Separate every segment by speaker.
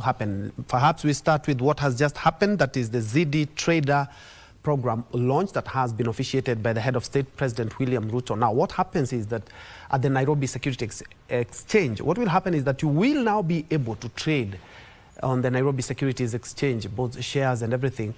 Speaker 1: to happen. Perhaps we start with what has just happened, that is the ZD Trader program launch that has been officiated by the head of state, President William Ruto. Now, what happens is that at the Nairobi Security Exchange, what will happen is that you will now be able to trade on the Nairobi Securities Exchange, both shares and everything,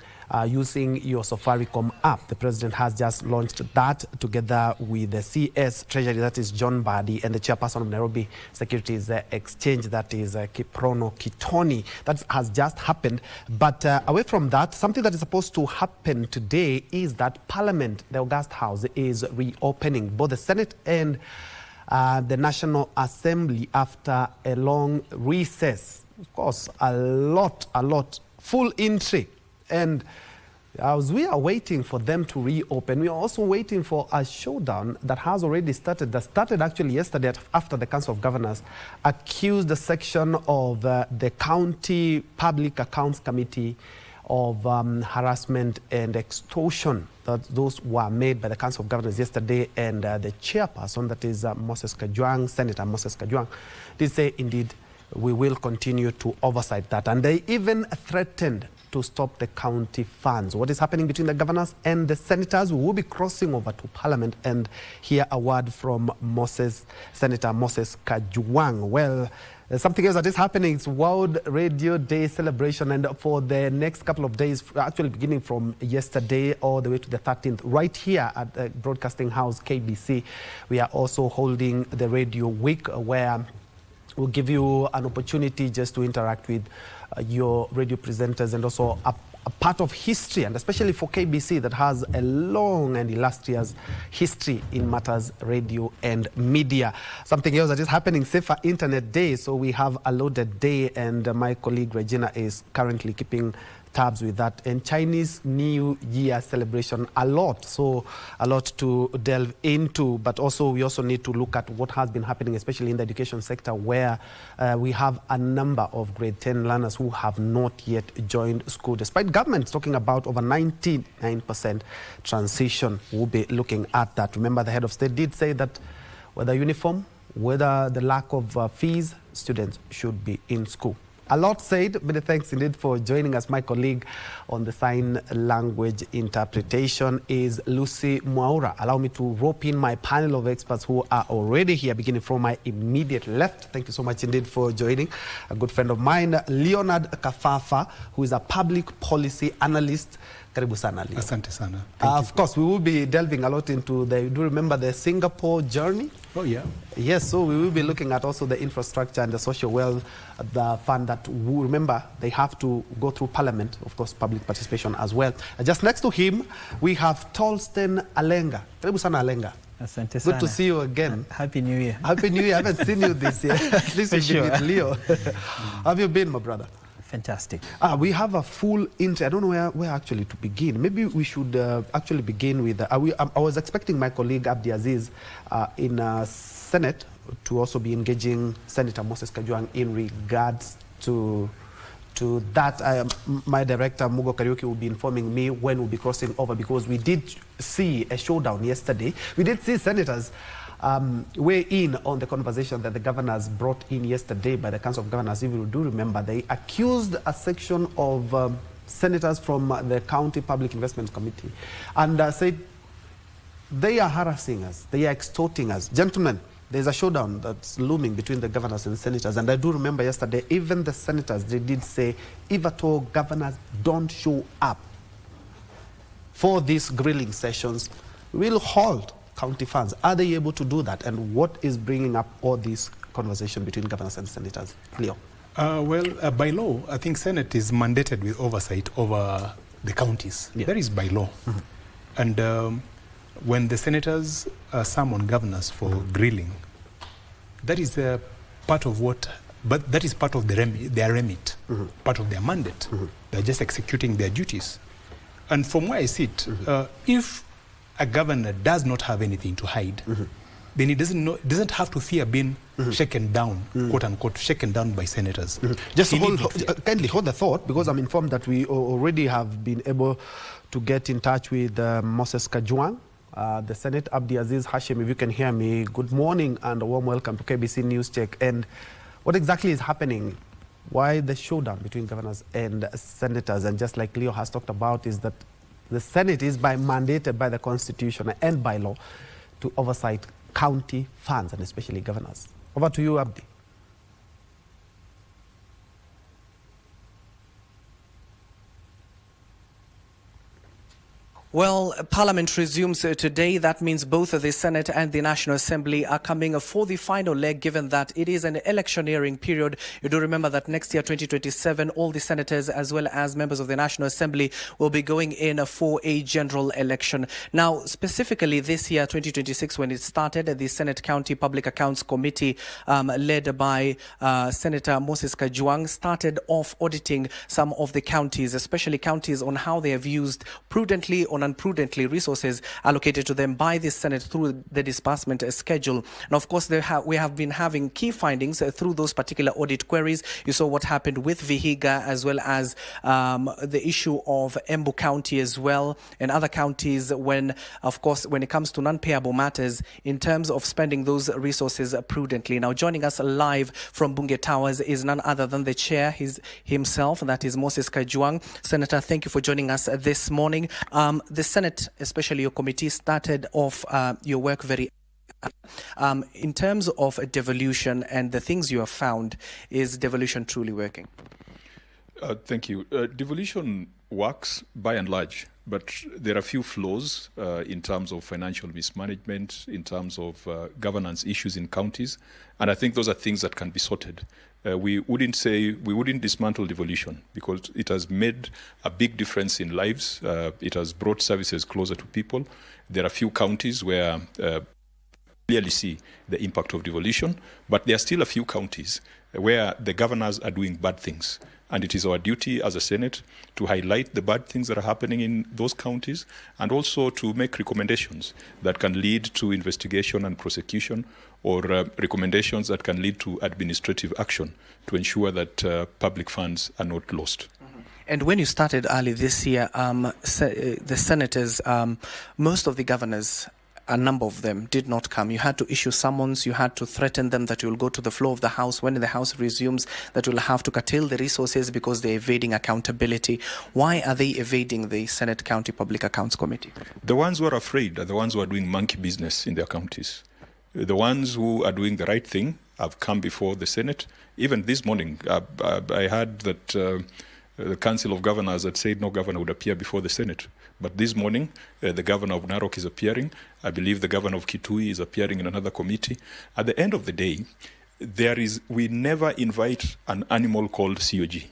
Speaker 1: using your Safaricom app. The president has just launched that together with the CS Treasury, that is John Badi, and the chairperson of Nairobi Securities Exchange, that is Kiprono Kitoni. That has just happened. But away from that, something that is supposed to happen today is that Parliament, the August House, is reopening, both the Senate and the National Assembly, after a long recess. Of course, a lot, full entry. And as we are waiting for them to reopen, we are also waiting for a showdown that has already started. That started actually yesterday after the Council of Governors accused the section of the County Public Accounts Committee of harassment and extortion. That those were made by the Council of Governors yesterday, and the chairperson, that is Moses Kajwang, Senator Moses Kajwang, did say indeed we will continue to oversight that. And they even threatened to stop the county funds. What is happening between the governors and the senators? We will be crossing over to Parliament and hear a word from Senator Moses Kajwang. Well, something else that is happening is World Radio Day celebration, and for the next couple of days, actually beginning from yesterday all the way to the 13th, right here at the Broadcasting House, KBC, we are also holding the Radio Week, where we'll give you an opportunity just to interact with your radio presenters, and also a part of history, and especially for KBC that has a long and illustrious history in matters radio and media. Something else that is happening, Safer Internet Day. So we have a loaded day, and my colleague Regina is currently keeping tabs with that. And Chinese New Year celebration, a lot to delve into, but also we also need to look at what has been happening, especially in the education sector, where we have a number of grade 10 learners who have not yet joined school, despite government talking about over 99% transition. We'll be looking at that. Remember, the head of state did say that whether uniform, whether the lack of fees, students should be in school. A lot said. Many thanks indeed for joining us. My colleague on the sign language interpretation is Lucy Mwaura. Allow me to rope in my panel of experts who are already here, beginning from my immediate left. Thank you so much indeed for joining. A good friend of mine, Leonard Kafafa, who is a public policy analyst. Karibu sana, Leo.
Speaker 2: Asante sana.
Speaker 1: Of course, we will be delving a lot into do you remember the Singapore journey?
Speaker 2: Oh, yeah.
Speaker 1: Yes, so we will be looking at also the infrastructure and the social wealth, the fund that we remember they have to go through Parliament, of course, public participation as well. Just next to him, we have Tolsten Alenga. Karibu sana, Alenga.
Speaker 3: Asante sana.
Speaker 1: Good to see you again.
Speaker 3: Happy New Year.
Speaker 1: Happy New Year. I haven't seen you this year. At least you've been with Leo. How have you been, my brother?
Speaker 3: Fantastic.
Speaker 1: We have a full intro. I don't know where actually to begin. Maybe we should actually begin with... I was expecting my colleague Abdi Aziz in Senate to also be engaging Senator Moses Kajwang in regards to that. My director, Mugo Kariuki, will be informing me when we'll be crossing over, because we did see a showdown yesterday. We did see senators weigh in on the conversation that the governors brought in yesterday by the Council of Governors. If you do remember, they accused a section of senators from the County Public Investment Committee and said they are harassing us, they are extorting us. Gentlemen, there's a showdown that's looming between the governors and senators. And I do remember yesterday, even the senators, they did say, if at all governors don't show up for these grilling sessions, we'll halt county funds. Are they able to do that? And what is bringing up all this conversation between governors and senators? Leo?
Speaker 2: By law, I think Senate is mandated with oversight over the counties. Yeah. That is by law. Mm-hmm. And when the senators summon governors for grilling, that is part of what, but that is part of their remit, part of their mandate. They're just executing their duties. And from where I sit, if a governor does not have anything to hide, then he doesn't have to fear being shaken down, quote unquote, shaken down by senators.
Speaker 1: Just kindly hold the thought, because I'm informed that we already have been able to get in touch with Moses Kajwang, the Senate. Abdi Aziz Hashim, if you can hear me, good morning and a warm welcome to KBC News Check. And what exactly is happening why the showdown between governors and senators, and just like Leo has talked about, is that the Senate is mandated by the Constitution and by law to oversight county funds, and especially governors. Over to you, Abdi.
Speaker 3: Well, Parliament resumes today. That means both the Senate and the National Assembly are coming for the final leg, given that it is an electioneering period. You do remember that next year, 2027, all the senators as well as members of the National Assembly will be going in for a general election. Now, specifically this year, 2026, when it started, the Senate County Public Accounts Committee, led by Senator Moses Kajwang, started off auditing some of the counties, especially counties on how they have used prudently or unprudently resources allocated to them by the Senate through the disbursement schedule. And of course, we have been having key findings through those particular audit queries. You saw what happened with Vihiga, as well as the issue of Embu County as well, and other counties when, of course, when it comes to non-payable matters in terms of spending those resources prudently. Now, joining us live from Bunge Towers is none other than the chair himself, that is Moses Kajwang. Senator, thank you for joining us this morning. The Senate, especially your committee, started off your work very in terms of devolution and the things you have found. Is devolution truly working?
Speaker 4: Thank you. Devolution works by and large, but there are a few flaws in terms of financial mismanagement, in terms of governance issues in counties, and I think those are things that can be sorted. We wouldn't dismantle devolution because it has made a big difference in lives. It has brought services closer to people. There are a few counties where clearly see the impact of devolution, but there are still a few counties where the governors are doing bad things. And it is our duty as a Senate to highlight the bad things that are happening in those counties, and also to make recommendations that can lead to investigation and prosecution, or recommendations that can lead to administrative action to ensure that public funds are not lost.
Speaker 3: And when you started early this year, the senators, most of the governors, a number of them did not come. You had to issue summons, you had to threaten them that you will go to the floor of the House when the House resumes, that you'll have to curtail the resources because they're evading accountability. Why are they evading the Senate County Public Accounts Committee?
Speaker 4: The ones who are afraid are the ones who are doing monkey business in their counties. The ones who are doing the right thing have come before the Senate. Even this morning, I heard that the Council of Governors had said no governor would appear before the Senate. But this morning, the governor of Narok is appearing. I believe the governor of Kitui is appearing in another committee. At the end of the day, we never invite an animal called COG,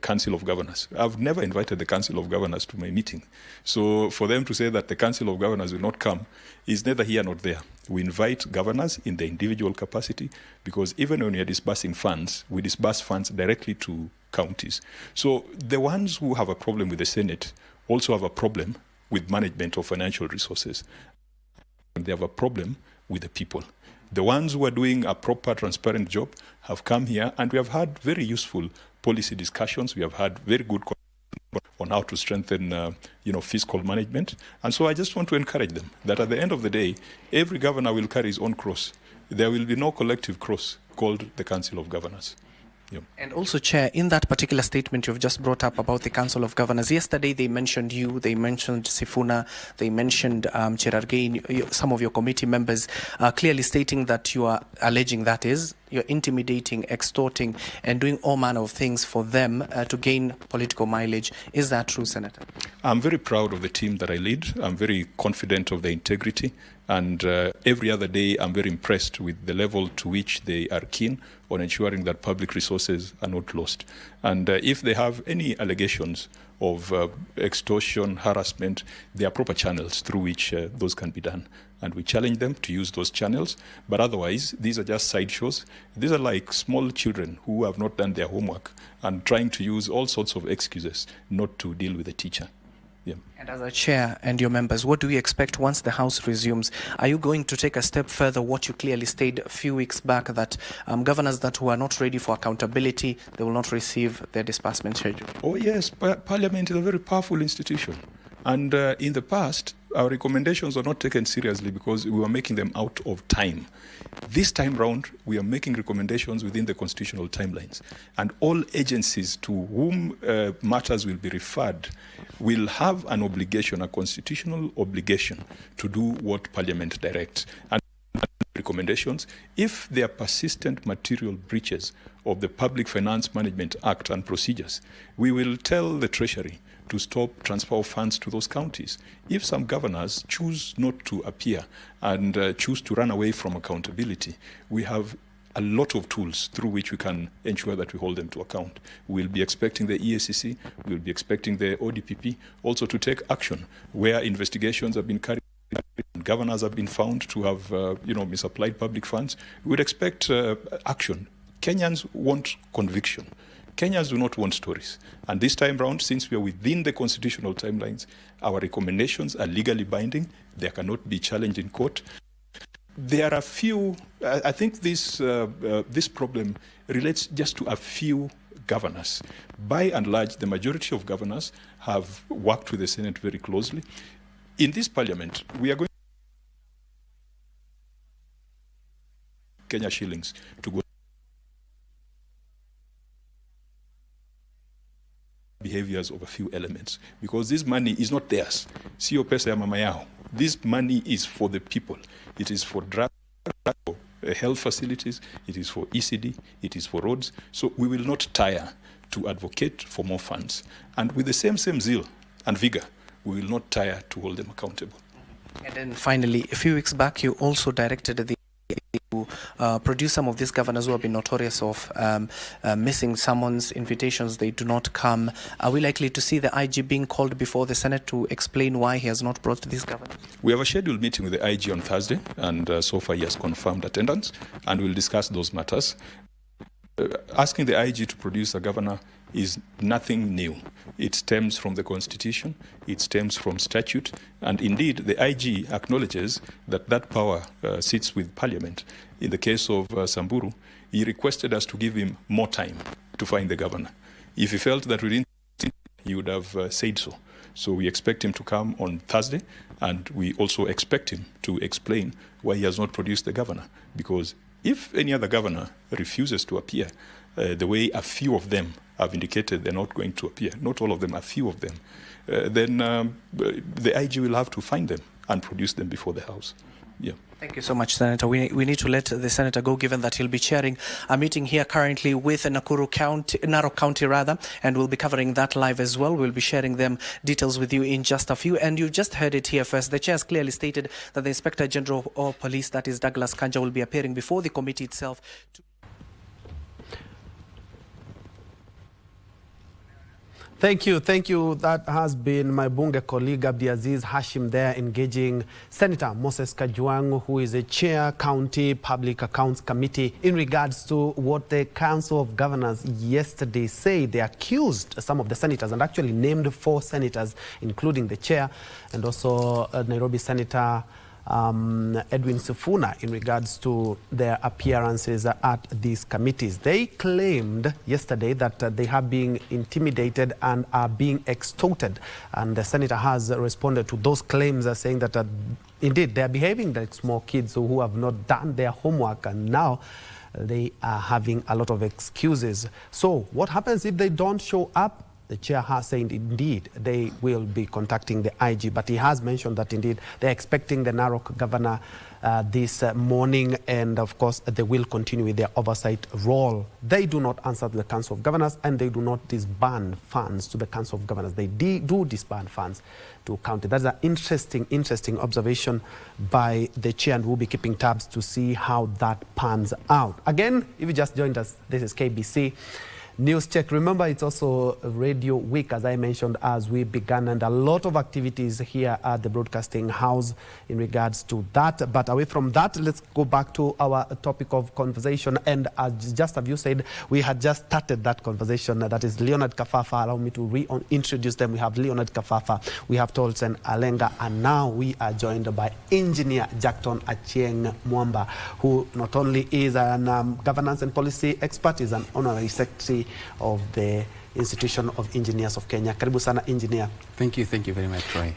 Speaker 4: Council of Governors. I've never invited the Council of Governors to my meeting. So for them to say that the Council of Governors will not come is neither here nor there. We invite governors in their individual capacity, because even when we are disbursing funds, we disburse funds directly to counties. So the ones who have a problem with the Senate also have a problem with management of financial resources. And they have a problem with the people. The ones who are doing a proper, transparent job have come here, and we have had very useful policy discussions. We have had very good on how to strengthen, fiscal management. And so I just want to encourage them that at the end of the day, every governor will carry his own cross. There will be no collective cross called the Council of Governors. Yeah.
Speaker 3: And also, Chair, in that particular statement you've just brought up about the Council of Governors, yesterday they mentioned you, they mentioned Sifuna, they mentioned Cherargei, some of your committee members, clearly stating that you are alleging, that is, you're intimidating, extorting, and doing all manner of things for them to gain political mileage. Is that true, Senator?
Speaker 4: I'm very proud of the team that I lead. I'm very confident of their integrity. And every other day, I'm very impressed with the level to which they are keen on ensuring that public resources are not lost. And if they have any allegations of extortion, harassment, there are proper channels through which those can be done. And we challenge them to use those channels. But otherwise, these are just sideshows. These are like small children who have not done their homework and trying to use all sorts of excuses not to deal with the teacher. Yeah.
Speaker 3: And as a chair and your members, what do we expect once the House resumes? Are you going to take a step further, what you clearly stated a few weeks back, that governors that who are not ready for accountability, they will not receive their disbursement schedule?
Speaker 4: Oh yes, Parliament is a very powerful institution. And in the past, our recommendations were not taken seriously because we were making them out of time. This time round, we are making recommendations within the constitutional timelines. And all agencies to whom matters will be referred will have an obligation, a constitutional obligation, to do what Parliament directs. And recommendations, if there are persistent material breaches of the Public Finance Management Act and procedures, we will tell the Treasury to stop transfer of funds to those counties. If some governors choose not to appear and choose to run away from accountability, we have a lot of tools through which we can ensure that we hold them to account. We'll be expecting the EACC, we'll be expecting the ODPP also to take action where investigations have been carried out, governors have been found to have misapplied public funds. We would expect action. Kenyans want conviction. Kenyans do not want stories. And this time round, since we are within the constitutional timelines, our recommendations are legally binding. They cannot be challenged in court. There are a few, I think this problem relates just to a few governors. By and large, the majority of governors have worked with the Senate very closely. In this parliament, we are going Kenya shillings to go behaviors of a few elements, because this money is not theirs. Sio pesa ya mama yao. This money is for the people. It is for drug, health facilities, it is for ECD, it is for roads. So we will not tire to advocate for more funds. And with the same zeal and vigor, we will not tire to hold them accountable.
Speaker 3: And then finally, a few weeks back, you also directed the to produce some of these governors who have been notorious of missing summons, invitations, they do not come. Are we likely to see the IG being called before the Senate to explain why he has not brought these governors?
Speaker 4: We have a scheduled meeting with the IG on Thursday, and so far he has confirmed attendance, and we'll discuss those matters. Asking the IG to produce a governor is nothing new. It stems from the Constitution, it stems from statute, and indeed the IG acknowledges that that power sits with Parliament. In the case of Samburu, he requested us to give him more time to find the governor. If he felt that we didn't, he would have said so. So we expect him to come on Thursday, and we also expect him to explain why he has not produced the governor, because if any other governor refuses to appear, the way a few of them have indicated they're not going to appear, not all of them, a few of them, then the IG will have to find them and produce them before the House. Yeah.
Speaker 3: Thank you so much, Senator. We need to let the Senator go, given that he'll be chairing a meeting here currently with Narok County, and we'll be covering that live as well. We'll be sharing them details with you in just a few. And you just heard it here first. The chair has clearly stated that the Inspector General of Police, that is Douglas Kanja, will be appearing before the committee itself.
Speaker 1: Thank you. That has been my Bunge colleague Abdiaziz Hashim there engaging Senator Moses Kajwang, who is a chair County Public Accounts Committee, in regards to what the Council of Governors yesterday said. They accused some of the senators and actually named 4 senators, including the chair and also Nairobi Senator Edwin Sifuna, in regards to their appearances at these committees. They claimed yesterday that they have been intimidated and are being extorted, and the senator has responded to those claims, saying that indeed they are behaving like small kids who have not done their homework, and now they are having a lot of excuses. So what happens if they don't show up? The chair has said indeed they will be contacting the IG, but he has mentioned that indeed they're expecting the Narok governor this morning, and of course they will continue with their oversight role. They do not answer to the Council of Governors, and they do not disband funds to the Council of Governors. They do disband funds to county. That's an interesting observation by the chair, and we'll be keeping tabs to see how that pans out. Again, if you just joined us, this is KBC News Check. Remember, it's also Radio Week, as I mentioned, as we began, and a lot of activities here at the Broadcasting House in regards to that. But away from that, let's go back to our topic of conversation. And just as you said, we had just started that conversation. That is Leonard Kafafa. Allow me to reintroduce them. We have Leonard Kafafa, we have Tolson Alenga, and now we are joined by Engineer Jackton Achieng Mwamba, who not only is an governance and policy expert, is an honorary secretary Secretary of the Institution of Engineers of Kenya. Karibu sana, engineer.
Speaker 5: Thank you very much, Troy.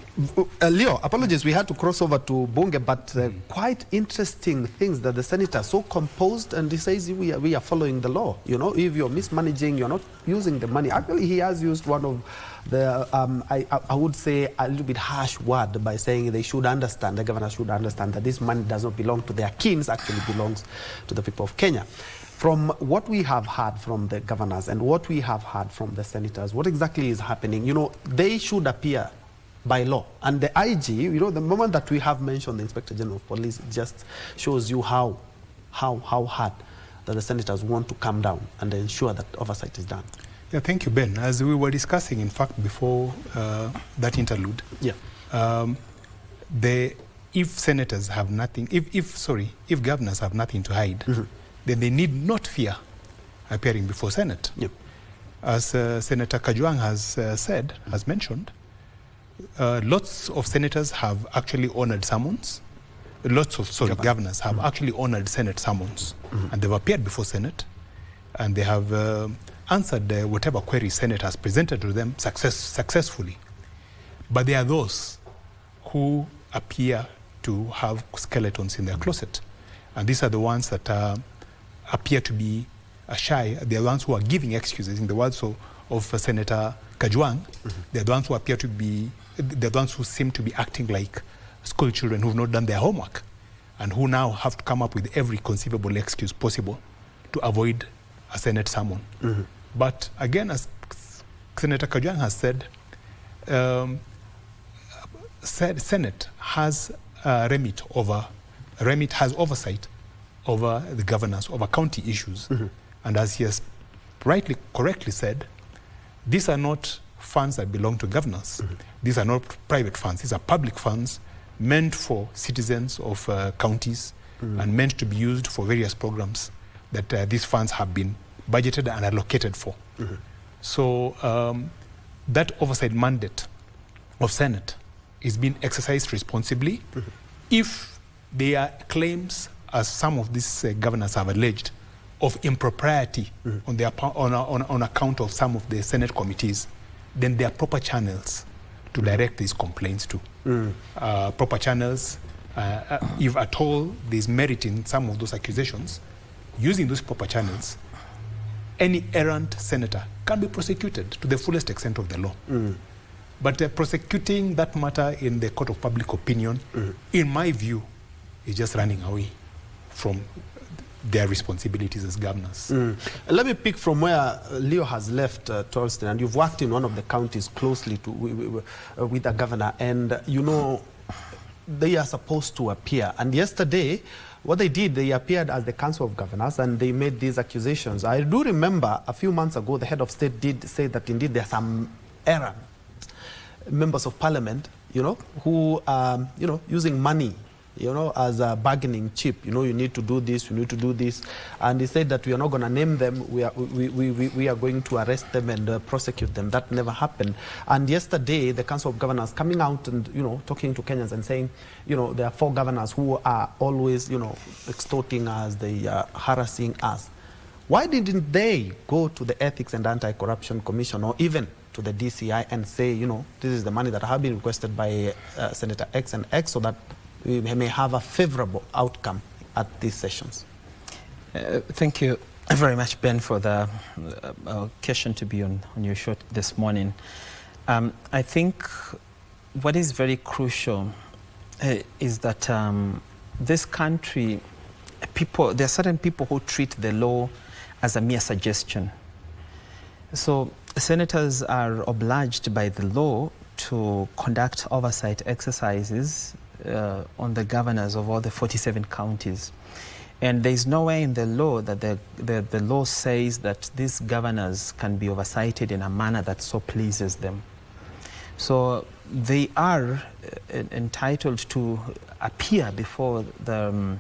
Speaker 1: Leo, apologies, we had to cross over to Bunge, but quite interesting things that the senator so composed, and he says we are following the law. You know, if you're mismanaging, you're not using the money. Actually, he has used one of the, I would say, a little bit harsh word by saying they should understand, the governor should understand that this money does not belong to their kings, actually belongs to the people of Kenya. From what we have heard from the governors and what we have heard from the senators, what exactly is happening? You know, they should appear by law. And the IG, you know, the moment that we have mentioned the Inspector General of Police, it just shows you how hard that the senators want to come down and ensure that oversight is done.
Speaker 2: Yeah, thank you, Ben. As we were discussing, in fact, before that interlude, if senators have nothing, if governors have nothing to hide, then they need not fear appearing before Senate.
Speaker 1: Yep.
Speaker 2: As Senator Kajwang has mentioned, lots of senators have actually honored summons. Governors have actually honored Senate summons, and they've appeared before Senate, and they have answered whatever query Senate has presented to them successfully. But there are those who appear to have skeletons in their closet, and these are the ones that appear to be shy. They are the ones who are giving excuses. In the words of Senator Kajwang, they are the ones who appear to be, the ones who seem to be acting like school children who have not done their homework and who now have to come up with every conceivable excuse possible to avoid a Senate summon. But again, as Senator Kajwang has said, Senate has has oversight over the governance, over county issues. And as he has correctly said, these are not funds that belong to governors. These are not private funds. These are public funds meant for citizens of counties and meant to be used for various programs that these funds have been budgeted and allocated for. So that oversight mandate of Senate is being exercised responsibly. If there are claims, as some of these governors have alleged, of impropriety on account of some of the Senate committees, then there are proper channels to direct these complaints to. Proper channels, if at all there's merit in some of those accusations, using those proper channels, any errant senator can be prosecuted to the fullest extent of the law. But prosecuting that matter in the court of public opinion, in my view, is just running away from their responsibilities as governors.
Speaker 1: Let me pick from where Leo has left, Torsten, and you've worked in one of the counties closely with the governor, and you know they are supposed to appear. And yesterday, what they did, they appeared as the Council of Governors and they made these accusations. I do remember a few months ago, the head of state did say that indeed there are some errant members of parliament, you know, who are, you know, using money, you know, as a bargaining chip. You know, you need to do this, you need to do this. And he said that we are not going to name them. We are going to arrest them and prosecute them. That never happened. And yesterday, the Council of Governors coming out and, you know, talking to Kenyans and saying, you know, there are 4 governors who are always, you know, extorting us, they are harassing us. Why didn't they go to the Ethics and Anti-Corruption Commission or even to the DCI and say, you know, this is the money that have been requested by Senator X and X, so that we may have a favorable outcome at these sessions?
Speaker 5: Thank you very much, Ben, for the occasion to be on your show this morning. I think what is very crucial is that this country, there are certain people who treat the law as a mere suggestion. So senators are obliged by the law to conduct oversight exercises on the governors of all the 47 counties. And there is nowhere in the law that the law says that these governors can be oversighted in a manner that so pleases them. So they are entitled to appear before the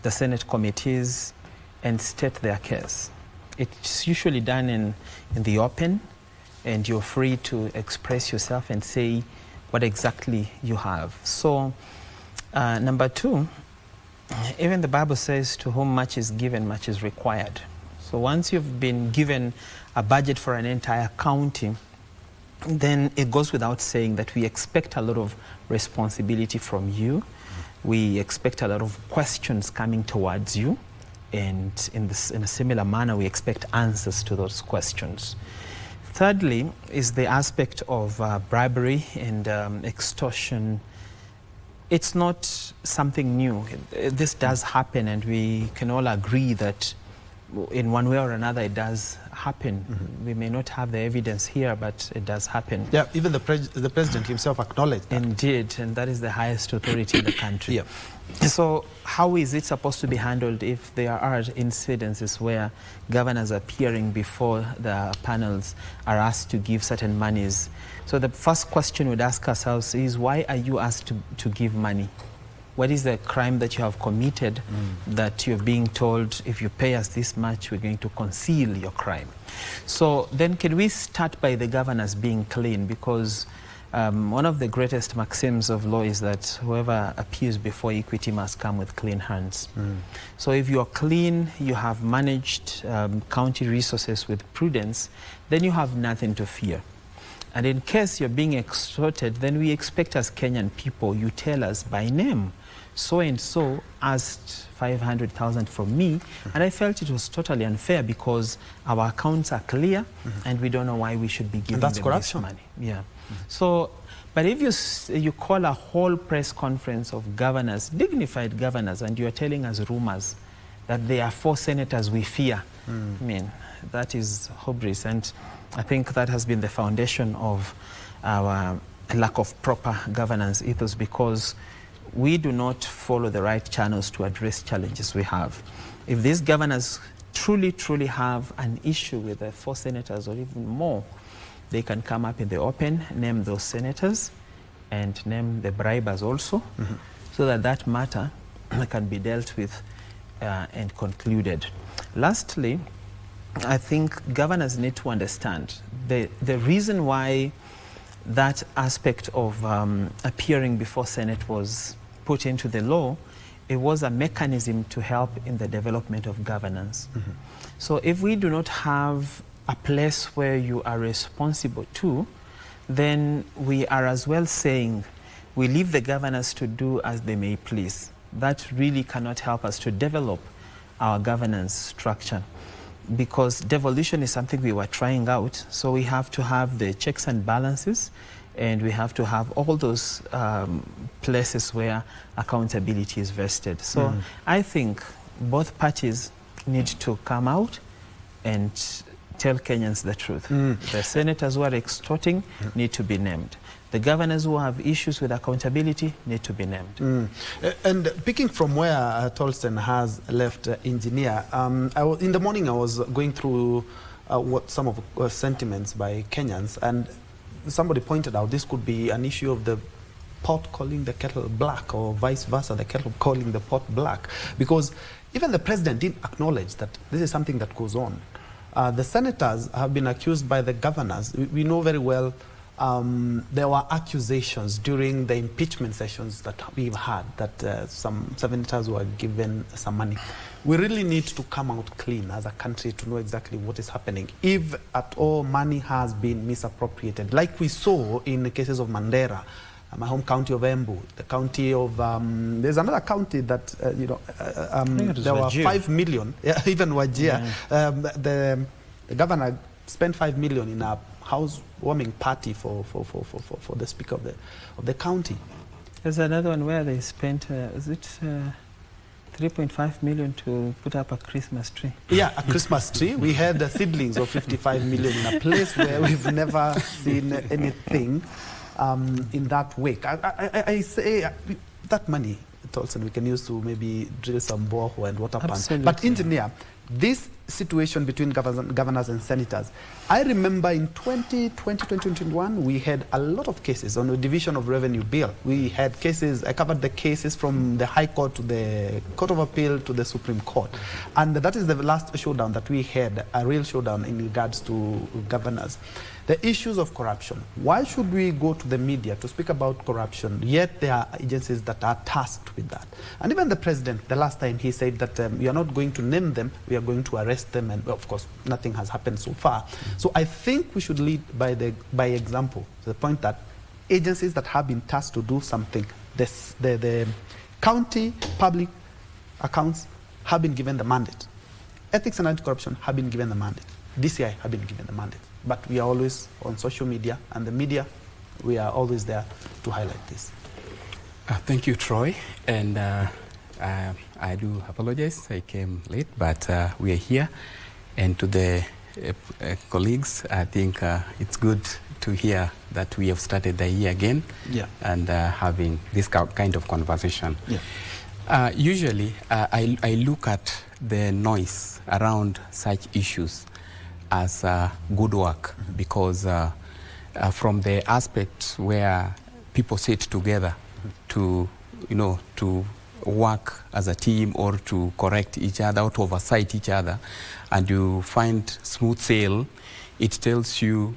Speaker 5: Senate committees and state their case. It's usually done in the open, and you're free to express yourself and say what exactly you have. So, number 2, even the Bible says, to whom much is given, much is required. So once you've been given a budget for an entire county, then it goes without saying that we expect a lot of responsibility from you. We expect a lot of questions coming towards you. And in a similar manner, we expect answers to those questions. Thirdly is the aspect of bribery and extortion. It's not something new. This does happen, and we can all agree that in one way or another it does happen. We may not have the evidence here, but it does happen.
Speaker 1: Yeah, even the president himself acknowledged that.
Speaker 5: Indeed, and that is the highest authority in the country.
Speaker 1: Yeah.
Speaker 5: So how is it supposed to be handled if there are incidences where governors appearing before the panels are asked to give certain monies? So the first question we'd ask ourselves is, why are you asked to give money? What is the crime that you have committed that you're being told, if you pay us this much, we're going to conceal your crime? So then can we start by the governors being clean? Because one of the greatest maxims of law is that whoever appears before equity must come with clean hands. So if you're clean, you have managed county resources with prudence, then you have nothing to fear. And in case you're being extorted, then we expect as Kenyan people, you tell us by name, so-and-so asked 500,000 from me, and I felt it was totally unfair because our accounts are clear and we don't know why we should be giving them this money. Yeah. So, but if you call a whole press conference of governors, dignified governors, and you're telling us rumors that there are 4 senators we fear, I mean, that is hubris, and I think that has been the foundation of our lack of proper governance ethos, because we do not follow the right channels to address challenges we have. If these governors truly have an issue with the 4 senators or even more, they can come up in the open, name those senators, and name the bribers also, so that that matter can be dealt with and concluded. Lastly, I think governors need to understand the reason why that aspect of appearing before Senate was put into the law. It was a mechanism to help in the development of governance. So if we do not have a place where you are responsible to, then we are as well saying we leave the governors to do as they may please. That really cannot help us to develop our governance structure, because devolution is something we were trying out. So we have to have the checks and balances, and we have to have all those places where accountability is vested. So I think both parties need to come out and tell Kenyans the truth. The senators who are extorting need to be named. The governors who have issues with accountability need to be named.
Speaker 1: And picking from where Tolsten has left engineer, in the morning I was going through what some of sentiments by Kenyans, and somebody pointed out this could be an issue of the pot calling the kettle black, or vice versa, the kettle calling the pot black, because even the president didn't acknowledge that this is something that goes on. The senators have been accused by the governors. We know very well there were accusations during the impeachment sessions that we've had that some senators were given some money. We really need to come out clean as a country to know exactly what is happening. If at all money has been misappropriated, like we saw in the cases of Mandera, my home county of Embu, the county of, there's another county that, there were 5 million, even Wajir. The governor spent 5 million in a housewarming party for the speaker of the county.
Speaker 5: There's another one where they spent, is it 3.5 million to put up a Christmas tree? Yeah,
Speaker 1: a Christmas tree. We had the seedlings of 55 million in a place where we've never seen anything in that wake. I say that money, Tolson, we can use to maybe drill some borehole and water pumps. But engineer, this situation between governors and senators, I remember in 2021, we had a lot of cases on the division of revenue bill. We had cases, I covered the cases from the High Court to the Court of Appeal to the Supreme Court. And that is the last showdown that we had, a real showdown in regards to governors. The issues of corruption. Why should we go to the media to speak about corruption, yet there are agencies that are tasked with that? And even the president, the last time he said that we are not going to name them, we are going to arrest them, and of course nothing has happened so far. So I think we should lead by example, to the point that agencies that have been tasked to do something, the county public accounts have been given the mandate. Ethics and anti-corruption have been given the mandate. DCI have been given the mandate. But we are always on social media, and the media, we are always there to highlight this.
Speaker 6: Thank you, Troy. And I do apologize, I came late, but we are here. And to the colleagues, I think it's good to hear that we have started the year again, and having this kind of conversation. Usually, I look at the noise around such issues as good work, because from the aspect where people sit together to, to work as a team, or to correct each other, or to oversight each other, and you find smooth sail, it tells you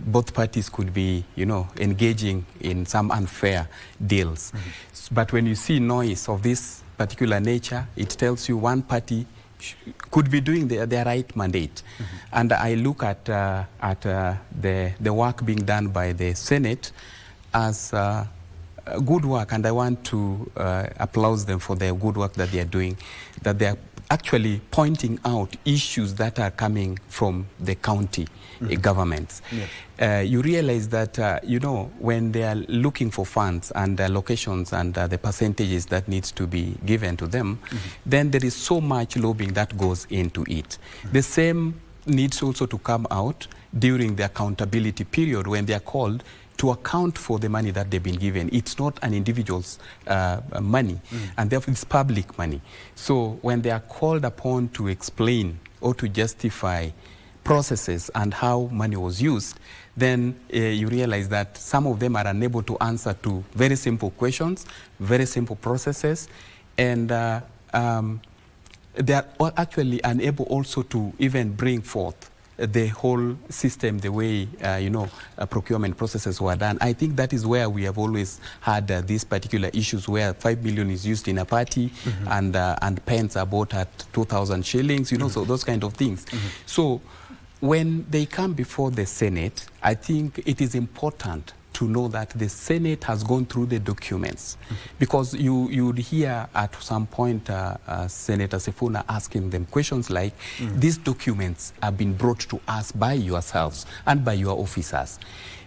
Speaker 6: both parties could be, engaging in some unfair deals. But when you see noise of this particular nature, it tells you one party could be doing their right mandate. And I look at the work being done by the Senate as good work, and I want to applaud them for their good work that they are doing, that they are actually pointing out issues that are coming from the county governments. You realize that, when they are looking for funds and allocations and the percentages that needs to be given to them, then there is so much lobbying that goes into it. The same needs also to come out during the accountability period, when they are called to account for the money that they've been given. It's not an individual's money, and therefore it's public money. So when they are called upon to explain or to justify processes and how money was used, then you realize that some of them are unable to answer to very simple questions, very simple processes, and they are actually unable also to even bring forth the whole system, the way procurement processes were done. I think that is where we have always had these particular issues, where 5 million is used in a party, and pens are bought at 2,000 shillings, so those kind of things. So when they come before the Senate, I think it is important to know that the Senate has gone through the documents, because you would hear at some point Senator Sifuna asking them questions like, these documents have been brought to us by yourselves and by your officers.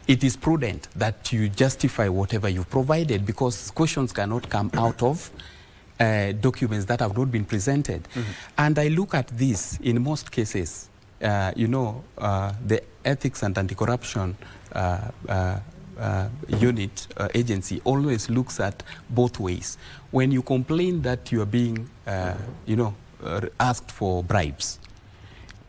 Speaker 6: It is prudent that you justify whatever you provided, because questions cannot come out of documents that have not been presented. And I look at this in most cases, the Ethics and Anti-Corruption unit agency always looks at both ways. When you complain that you are being asked for bribes,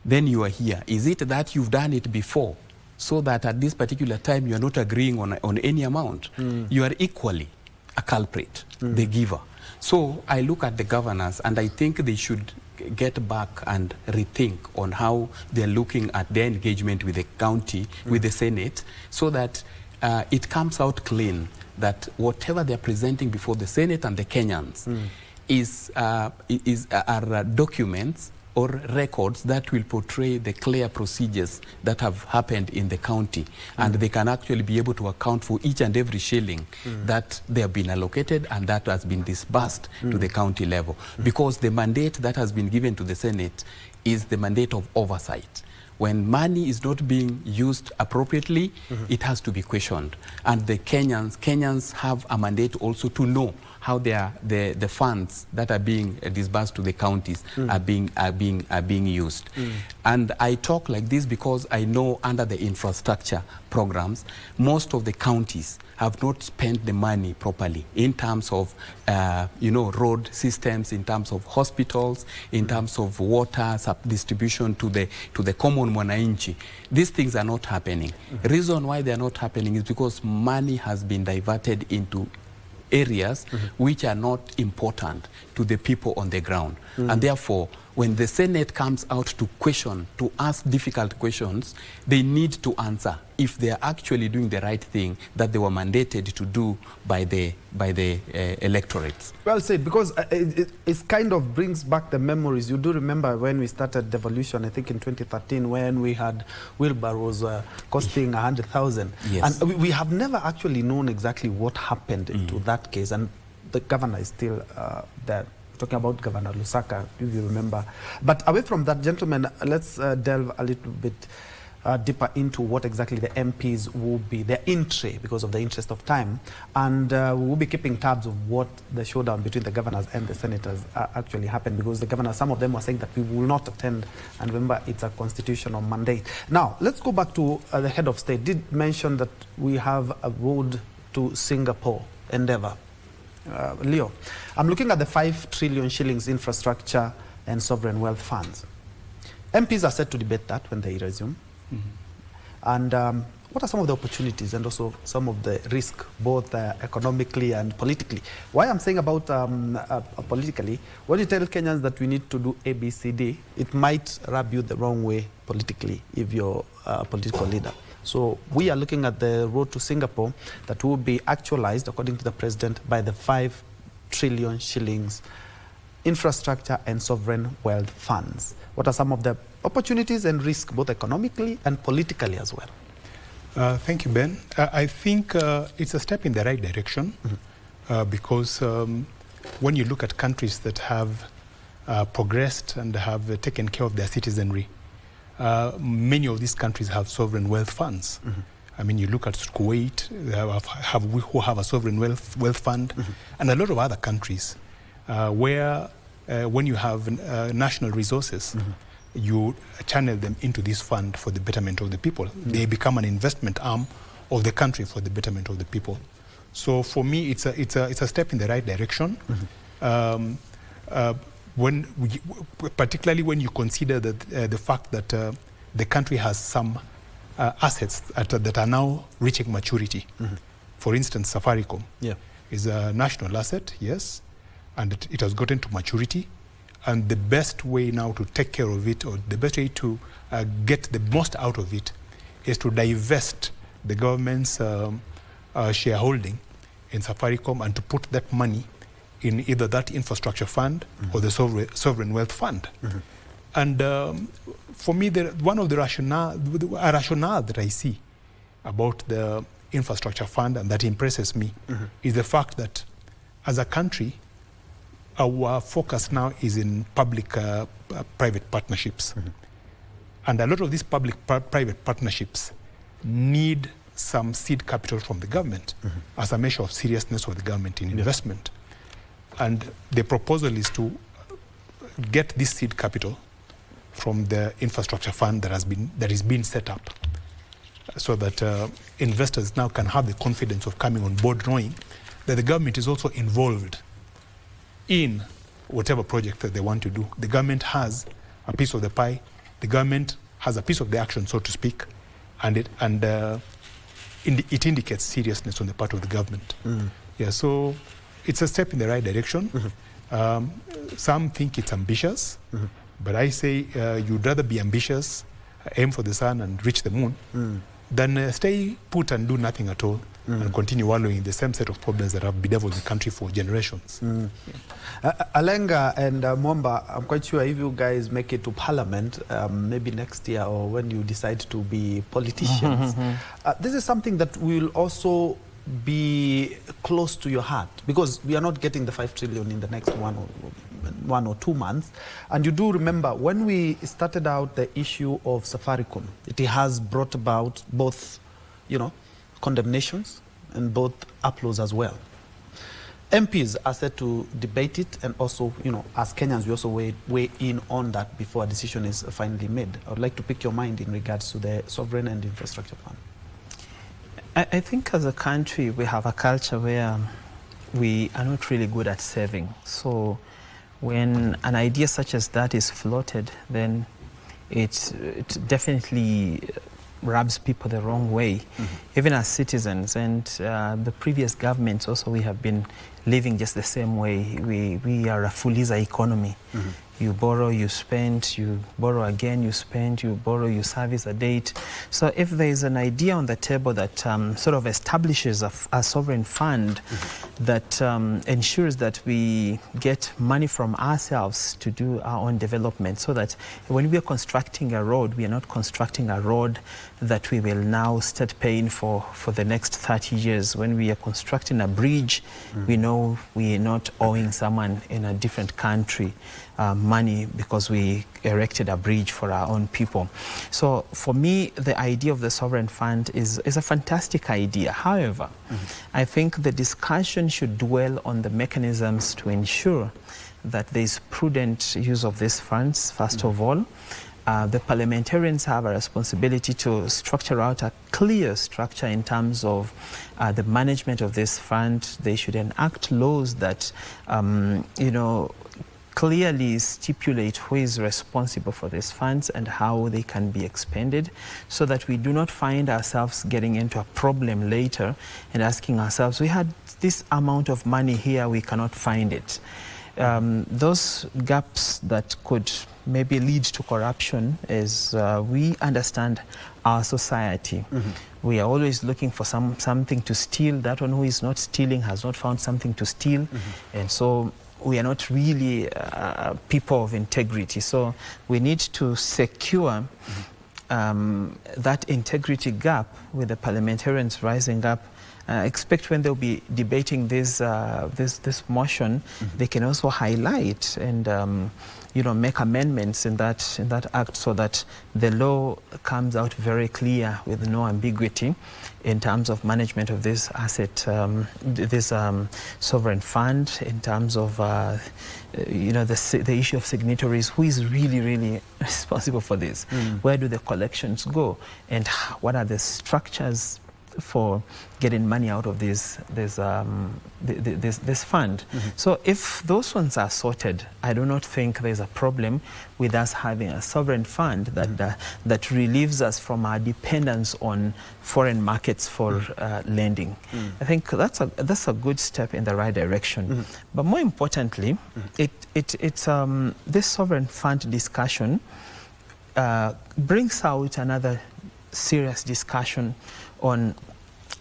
Speaker 6: then you are here. Is it that you've done it before, so that at this particular time you are not agreeing on any amount? You are equally a culprit, the giver. So I look at the governors, and I think they should get back and rethink on how they're looking at their engagement with the county, with the Senate, so that it comes out clean that whatever they're presenting before the Senate and the Kenyans are documents or records that will portray the clear procedures that have happened in the county, and they can actually be able to account for each and every shilling that they have been allocated and that has been disbursed to the county level, because the mandate that has been given to the Senate is the mandate of oversight. When money is not being used appropriately, it has to be questioned. And the Kenyans have a mandate also to know how the funds that are being disbursed to the counties are being used. And I talk like this because I know under the infrastructure programs, most of the counties have not spent the money properly in terms of road systems, in terms of hospitals, in terms of water distribution to the common mwananchi. These things are not happening. The reason why they are not happening is because money has been diverted into areas which are not important to the people on the ground. And therefore, when the Senate comes out to question, to ask difficult questions, they need to answer if they are actually doing the right thing that they were mandated to do by the electorates.
Speaker 1: Well said, because it kind of brings back the memories. You do remember when we started devolution, I think in 2013, when we had wheelbarrows costing 100,000.
Speaker 6: Yes.
Speaker 1: And we have never actually known exactly what happened to that case. And the governor is still there. Talking about Governor Lusaka, if you remember. But away from that, gentlemen, let's delve a little bit deeper into what exactly the MPs will be, their entry, because of the interest of time. And we will be keeping tabs of what the showdown between the governors and the senators actually happened, because the governors, some of them were saying that we will not attend. And remember, it's a constitutional mandate. Now, let's go back to the head of state. Did mention that we have a road to Singapore endeavor. Leo, I'm looking at the 5 trillion shillings infrastructure and sovereign wealth funds. MPs are set to debate that when they resume. And what are some of the opportunities and also some of the risk, both economically and politically? Why I'm saying about politically, when you tell Kenyans that we need to do A, B, C, D, it might rub you the wrong way politically if you're a political leader. So we are looking at the road to Singapore that will be actualized, according to the president, by the 5 trillion shillings infrastructure and sovereign wealth funds. What are some of the opportunities and risks, both economically and politically as well?
Speaker 2: Thank you, Ben. I think it's a step in the right direction because when you look at countries that have progressed and have taken care of their citizenry, many of these countries have sovereign wealth funds. I mean, you look at Kuwait, who have a sovereign wealth fund, and a lot of other countries where when you have national resources, you channel them into this fund for the betterment of the people. They become an investment arm of the country for the betterment of the people. So for me, it's a step in the right direction. Particularly when you consider that the fact that the country has some assets that are now reaching maturity. For instance, Safaricom is a national asset, yes, and it has gotten to maturity. And the best way now to take care of it, or the best way to get the most out of it, is to divest the government's shareholding in Safaricom and to put that money in either that infrastructure fund or the sovereign wealth fund. And for me, one of the rationale that I see about the infrastructure fund and that impresses me is the fact that as a country, our focus now is in public-private partnerships. And a lot of these public-private partnerships need some seed capital from the government as a measure of seriousness of the government in investment. And the proposal is to get this seed capital from the infrastructure fund that is being set up, so that investors now can have the confidence of coming on board, knowing that the government is also involved in whatever project that they want to do. The government has a piece of the pie. The government has a piece of the action, so to speak, and it indicates seriousness on the part of the government. Yeah, so it's a step in the right direction. Some think it's ambitious, but I say you'd rather be ambitious, aim for the sun and reach the moon, than stay put and do nothing at all and continue wallowing in the same set of problems that have bedeviled the country for generations.
Speaker 1: Alenga and Mwamba, I'm quite sure if you guys make it to Parliament, maybe next year or when you decide to be politicians, this is something that will also be close to your heart, because we are not getting the 5 trillion in the next 1 or 2 months. And you do remember when we started out the issue of Safaricom, it has brought about both, condemnations and both applause as well. MPs are set to debate it, and also, as Kenyans, we also weigh in on that before a decision is finally made. I would like to pick your mind in regards to the sovereign and infrastructure fund.
Speaker 5: I think as a country, we have a culture where we are not really good at saving. So when an idea such as that is floated, then it definitely rubs people the wrong way, even as citizens. And the previous governments also, we have been living just the same way. We are a Fuliza economy. You borrow, you spend, you borrow again, you spend, you borrow, you service a date. So if there is an idea on the table that sort of establishes a sovereign fund that ensures that we get money from ourselves to do our own development, so that when we are constructing a road, we are not constructing a road that we will now start paying for the next 30 years. When we are constructing a bridge, we know we are not owing someone in a different country money because we erected a bridge for our own people. So for me, the idea of the sovereign fund is a fantastic idea. However, I think the discussion should dwell on the mechanisms to ensure that there is prudent use of these funds, first of all. The parliamentarians have a responsibility to structure out a clear structure in terms of the management of this fund. They should enact laws that, clearly stipulate who is responsible for these funds and how they can be expended, so that we do not find ourselves getting into a problem later and asking ourselves, we had this amount of money here, we cannot find it. Those gaps that could maybe lead to corruption is we understand our society. We are always looking for something to steal. That one who is not stealing has not found something to steal. And so we are not really people of integrity. So we need to secure that integrity gap with the parliamentarians rising up. Expect when they'll be debating this motion, they can also highlight and make amendments in that act, so that the law comes out very clear with no ambiguity in terms of management of this asset, this sovereign fund, in terms of the issue of signatories. Who is really responsible for this? Where do the collections go? And what are the structures for getting money out of this fund? So if those ones are sorted, I do not think there's a problem with us having a sovereign fund that relieves us from our dependence on foreign markets for lending. I think that's a good step in the right direction. But more importantly, it's this sovereign fund discussion brings out another serious discussion on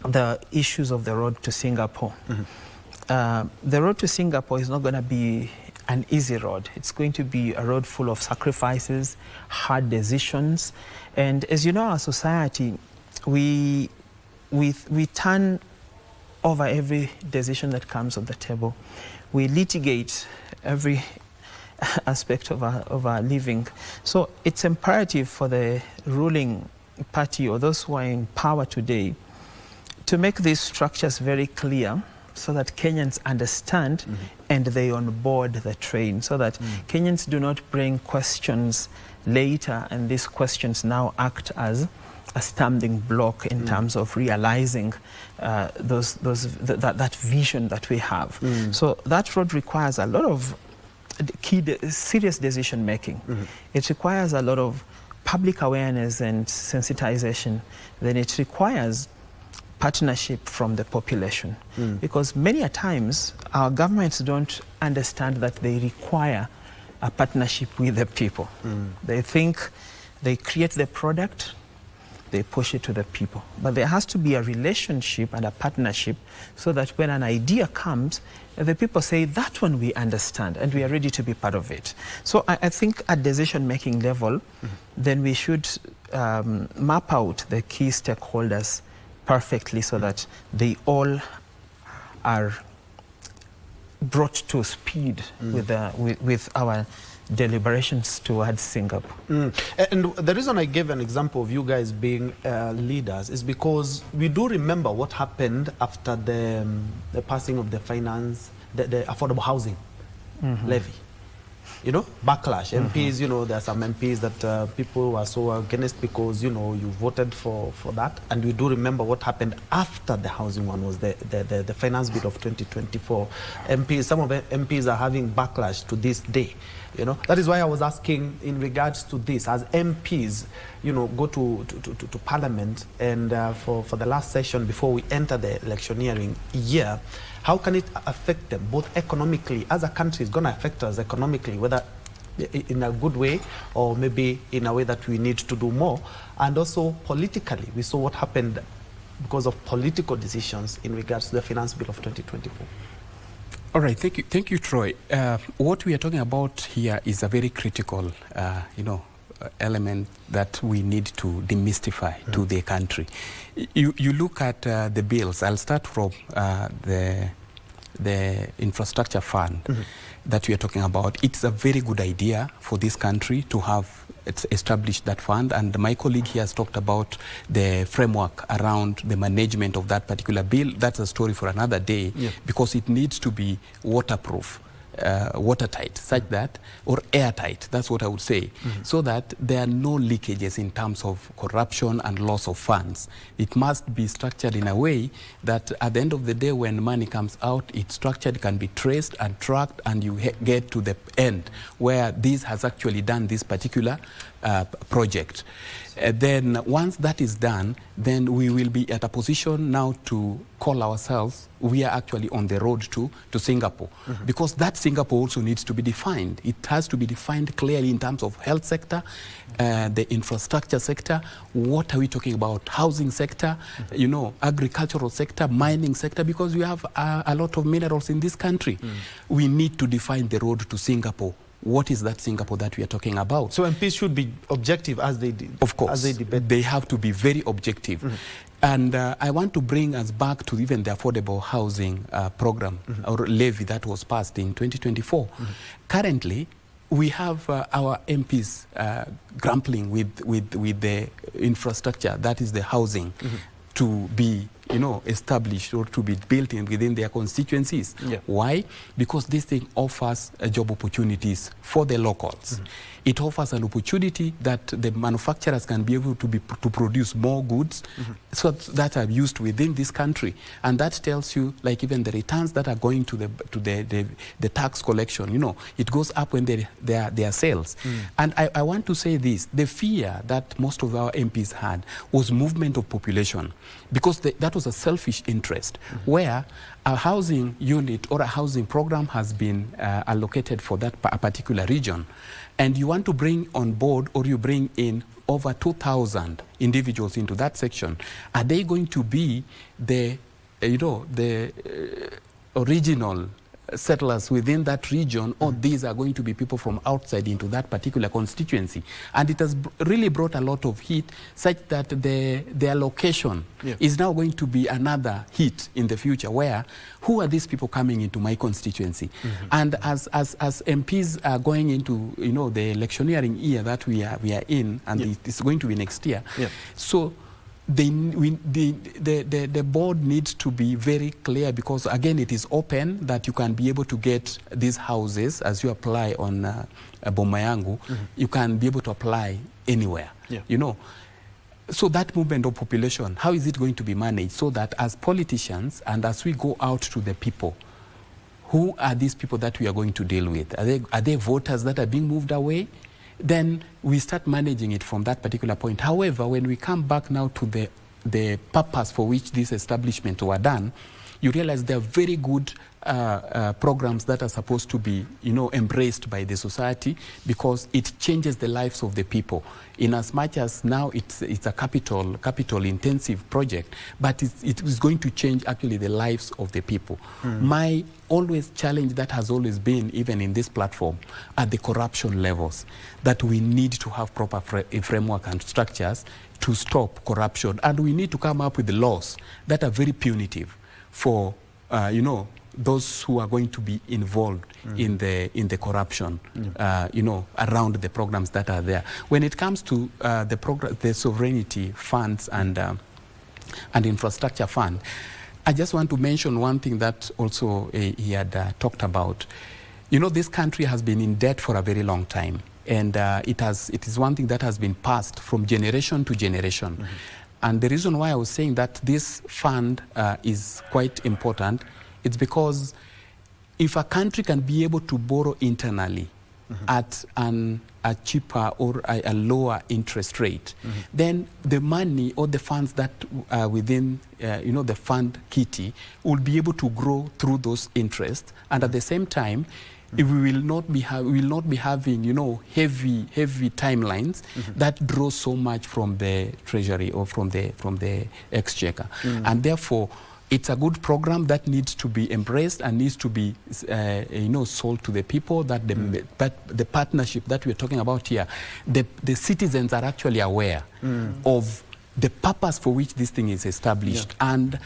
Speaker 5: the issues of the road to Singapore. The road to Singapore is not going to be an easy road. It's going to be a road full of sacrifices, hard decisions. And as you know, our society, we turn over every decision that comes on the table. We litigate every aspect of our living. So it's imperative for the ruling party or those who are in power today to make these structures very clear, so that Kenyans understand and they onboard the train, so that Kenyans do not bring questions later and these questions now act as a stumbling block in terms of realizing that vision that we have. So that road requires a lot of serious decision making. It requires a lot of public awareness and sensitization. Then it requires partnership from the population, because many a times our governments don't understand that they require a partnership with the people. They think they create the product, they push it to the people, but there has to be a relationship and a partnership, so that when an idea comes, the people say, that one we understand and we are ready to be part of it. So I think at decision-making level, then we should map out the key stakeholders perfectly, so that they all are brought to speed with our deliberations towards Singapore.
Speaker 1: And the reason I gave an example of you guys being leaders is because we do remember what happened after the passing of the affordable housing levy. Backlash. MPs, there are some MPs that people were so against because, you voted for that. And we do remember what happened after the housing one was the finance bill of 2024. Some of the MPs are having backlash to this day. That is why I was asking in regards to this, as MPs, go to Parliament, and for the last session before we enter the electioneering year, how can it affect them both economically? As a country, it's going to affect us economically, whether in a good way, or maybe in a way that we need to do more? And also politically, we saw what happened because of political decisions in regards to the finance bill of 2024.
Speaker 6: All right, thank you, Troy. What we are talking about here is a very critical, element that we need to demystify to the country. You look at the bills. I'll start from the infrastructure fund that we are talking about. It's a very good idea for this country to have established that fund, and my colleague here has talked about the framework around the management of that particular bill. That's a story for another day, because it needs to be waterproof, watertight, such that, or airtight, that's what I would say, so that there are no leakages in terms of corruption and loss of funds. It must be structured in a way that at the end of the day, when money comes out, it's structured, can be traced and tracked, and you get to the end where this has actually done this particular project. Then once that is done, then we will be at a position now to call ourselves, we are actually on the road to Singapore. Because that Singapore also needs to be defined. It has to be defined clearly in terms of health sector, the infrastructure sector, what are we talking about, housing sector, agricultural sector, mining sector, because we have a lot of minerals in this country. We need to define the road to Singapore. What is that Singapore that we are talking about?
Speaker 1: So MPs should be objective as they
Speaker 6: of course,
Speaker 1: as they debate.
Speaker 6: They have to be very objective. And I want to bring us back to even the affordable housing program or levy that was passed in 2024. Currently, we have our MPs grappling with the infrastructure, that is the housing, to be established or to be built within their constituencies. Why? Because this thing offers job opportunities for the locals. It offers an opportunity that the manufacturers can be able to produce more goods so that are used within this country. And that tells you, like, even the returns that are going to the tax collection, it goes up when they are sales. And I want to say this, the fear that most of our MPs had was movement of population, because that was a selfish interest, where a housing unit or a housing program has been allocated for that particular region, and you want to bring on board, or you bring in over 2,000 individuals into that section. Are they going to be the original settlers within that region, or these are going to be people from outside into that particular constituency? And it has really brought a lot of heat, such that their location is now going to be another hit in the future, where who are these people coming into my constituency? And as MPs are going into the electioneering year that we are in, and it's going to be next year, so the board needs to be very clear, because again, it is open that you can be able to get these houses as you apply on Boma Yangu. You can be able to apply anywhere. So that movement of population, how is it going to be managed, so that as politicians and as we go out to the people, who are these people that we are going to deal with? Are they voters that are being moved away? Then we start managing it from that particular point. However, when we come back now to the purpose for which these establishments were done, you realize there are very good programs that are supposed to be, embraced by the society, because it changes the lives of the people. In as much as now it's a capital intensive project, but it is going to change actually the lives of the people. My always challenge that has always been, even in this platform, at the corruption levels, that we need to have proper framework and structures to stop corruption, and we need to come up with the laws that are very punitive for those who are going to be involved in the corruption, around the programs that are there. When it comes to the sovereignty funds and infrastructure fund, I just want to mention one thing that also he had talked about. This country has been in debt for a very long time, and it is one thing that has been passed from generation to generation. And the reason why I was saying that this fund is quite important, it's because if a country can be able to borrow internally at a cheaper or a lower interest rate, then the money or the funds that are within the fund kitty will be able to grow through those interests, and at the same time if we will not be having, you know, heavy timelines that draw so much from the treasury or from the exchequer. And therefore, it's a good program that needs to be embraced and needs to be, you know, sold to the people. That the partnership that we're talking about here, the citizens are actually aware of the purpose for which this thing is established, and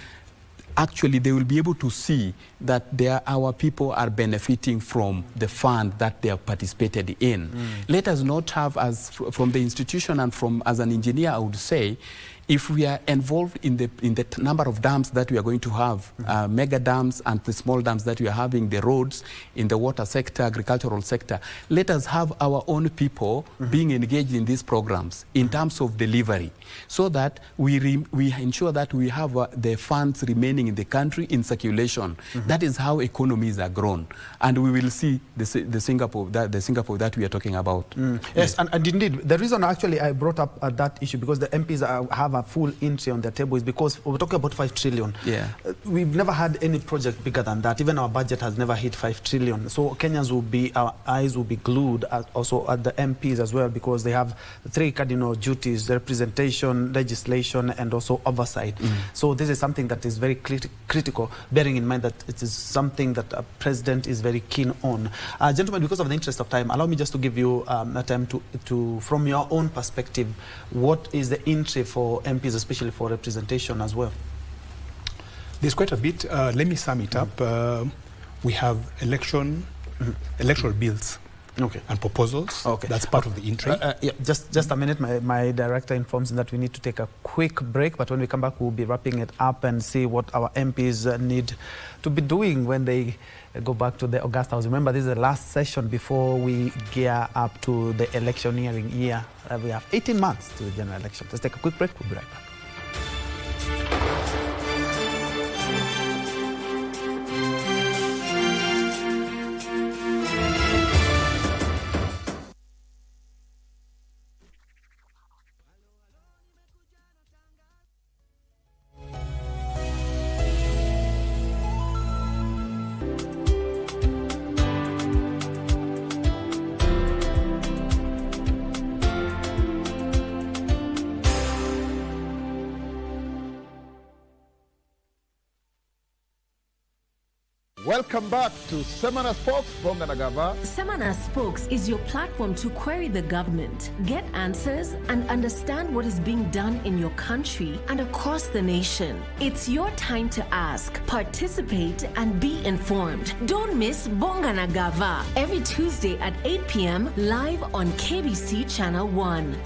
Speaker 6: actually they will be able to see that our people are benefiting from the fund that they have participated in. Let us not have, as from the institution and as an engineer, I would say, if we are involved in the number of dams that we are going to have, mega dams and the small dams that we are having, the roads, in the water sector, agricultural sector, let us have our own people being engaged in these programs in terms of delivery, so that we ensure that we have the funds remaining in the country in circulation. That is how economies are grown, and we will see the Singapore that we are talking about.
Speaker 1: Yes, and indeed, the reason actually I brought up that issue, because the MPs have a full entry on their table, is because we're talking about 5 trillion. We've never had any project bigger than that. Even our budget has never hit 5 trillion. So Kenyans our eyes will be glued also at the MPs as well, because they have 3 cardinal duties: representation, legislation, and also oversight. So this is something that is very critical, bearing in mind that it is something that a president is very keen on. Gentlemen, because of the interest of time, allow me just to give you a time to from your own perspective, what is the entry for MPs, especially for representation as well?
Speaker 2: There's quite a bit. Let me sum it up. We have electoral bills and proposals. That's part of the entry.
Speaker 1: Yeah, just a minute. My director informs me that we need to take a quick break, but when we come back, we'll be wrapping it up and see what our MPs need to be doing when they go back to the August House. Remember, this is the last session before we gear up to the electioneering year. We have 18 months to the general election. Let's take a quick break. We'll be right back.
Speaker 7: Welcome back to Semana Spokes, Bonga Nagava.
Speaker 8: Semana Spokes is your platform to query the government, get answers, and understand what is being done in your country and across the nation. It's your time to ask, participate, and be informed. Don't miss Bonga Nagava every Tuesday at 8 p.m. live on KBC Channel 1.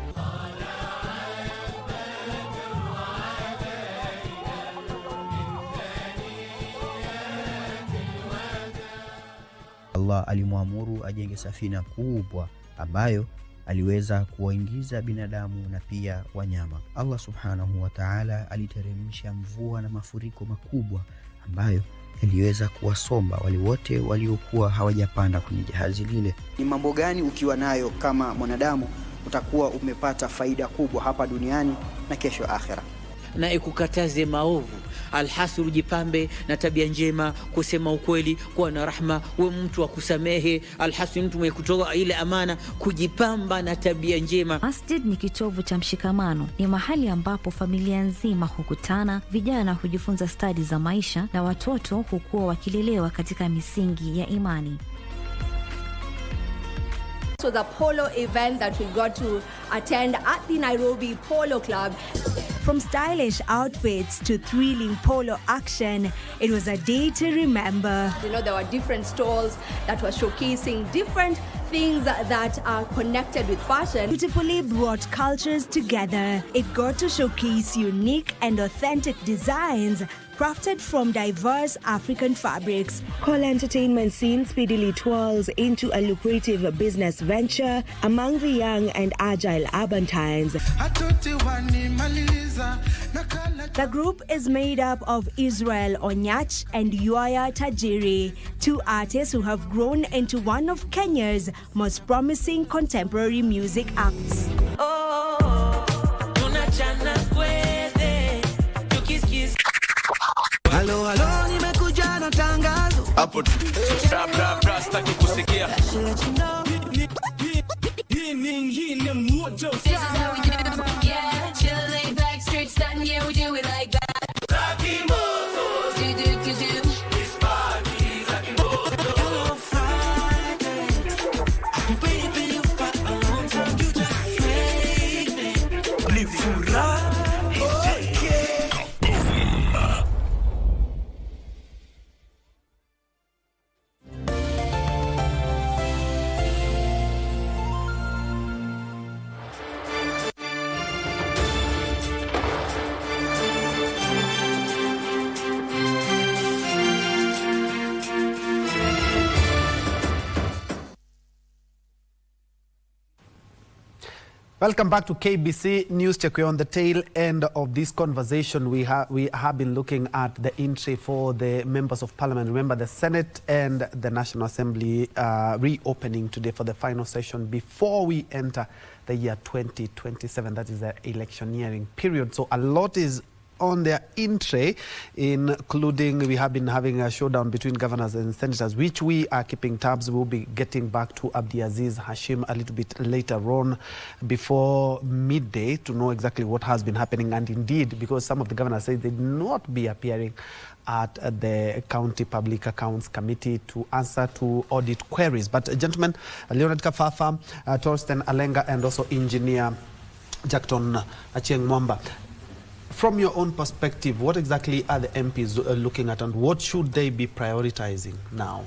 Speaker 9: Allah alimwamuru ajenge safina kubwa ambayo aliweza kuwaingiza binadamu na pia wanyama. Allah subhanahu wa ta'ala aliteremsha mvua na mafuriko makubwa ambayo yaliweza kuwasomba wale wote waliokuwa hawajapanda kwenye jahazi lile.
Speaker 10: Ni mambo gani ukiwa nayo kama mwanadamu utakuwa umepata faida kubwa hapa duniani na kesho akhera?
Speaker 11: Na ikukataze maovu. Alhasil ujipambe na tabia njema, kusema ukweli, kuwa na rahma, we mtu wa kusamehe. Alhasil mtu mwenye kutoa ile amana, kujipamba na tabia njema.
Speaker 12: Masjid ni kitovu cha mshikamano. Ni mahali ambapo familia nzima hukutana, vijana hujifunza stadi za maisha na watoto hukua wakilelewa katika misingi ya imani.
Speaker 13: So the polo event that we got to attend at the Nairobi Polo Club.
Speaker 14: From stylish outfits to thrilling polo action, it was a day to remember.
Speaker 13: You know, there were different stalls that were showcasing different things that are connected with fashion.
Speaker 14: Beautifully brought cultures together. It got to showcase unique and authentic designs crafted from diverse African fabrics.
Speaker 15: Call entertainment scene speedily twirls into a lucrative business venture among the young and agile Abantines.
Speaker 14: The group is made up of Israel Onyach and Yoya Tajiri, 2 artists who have grown into one of Kenya's most promising contemporary music acts.
Speaker 16: hapo tu. Bra bra bra staki kusikia.
Speaker 17: This is how we do, yeah. Chill, lay back, straight stand, yeah, we do it like that.
Speaker 1: Welcome back to KBC News Check. We're on the tail end of this conversation. We have been looking at the entry for the members of parliament. Remember, the Senate and the National Assembly reopening today for the final session before we enter the year 2027. That is the electioneering period. So a lot is on their entry, including we have been having a showdown between governors and senators, which we are keeping tabs. We'll be getting back to Abdiaziz Hashim a little bit later on before midday to know exactly what has been happening. And indeed, because some of the governors say they did not be appearing at the County Public Accounts Committee to answer to audit queries. But gentlemen, Leonard Kafafa, Torsten Alenga, and also Engineer Jackton Achieng Mwamba, from your own perspective, what exactly are the MPs looking at and what should they be prioritizing now?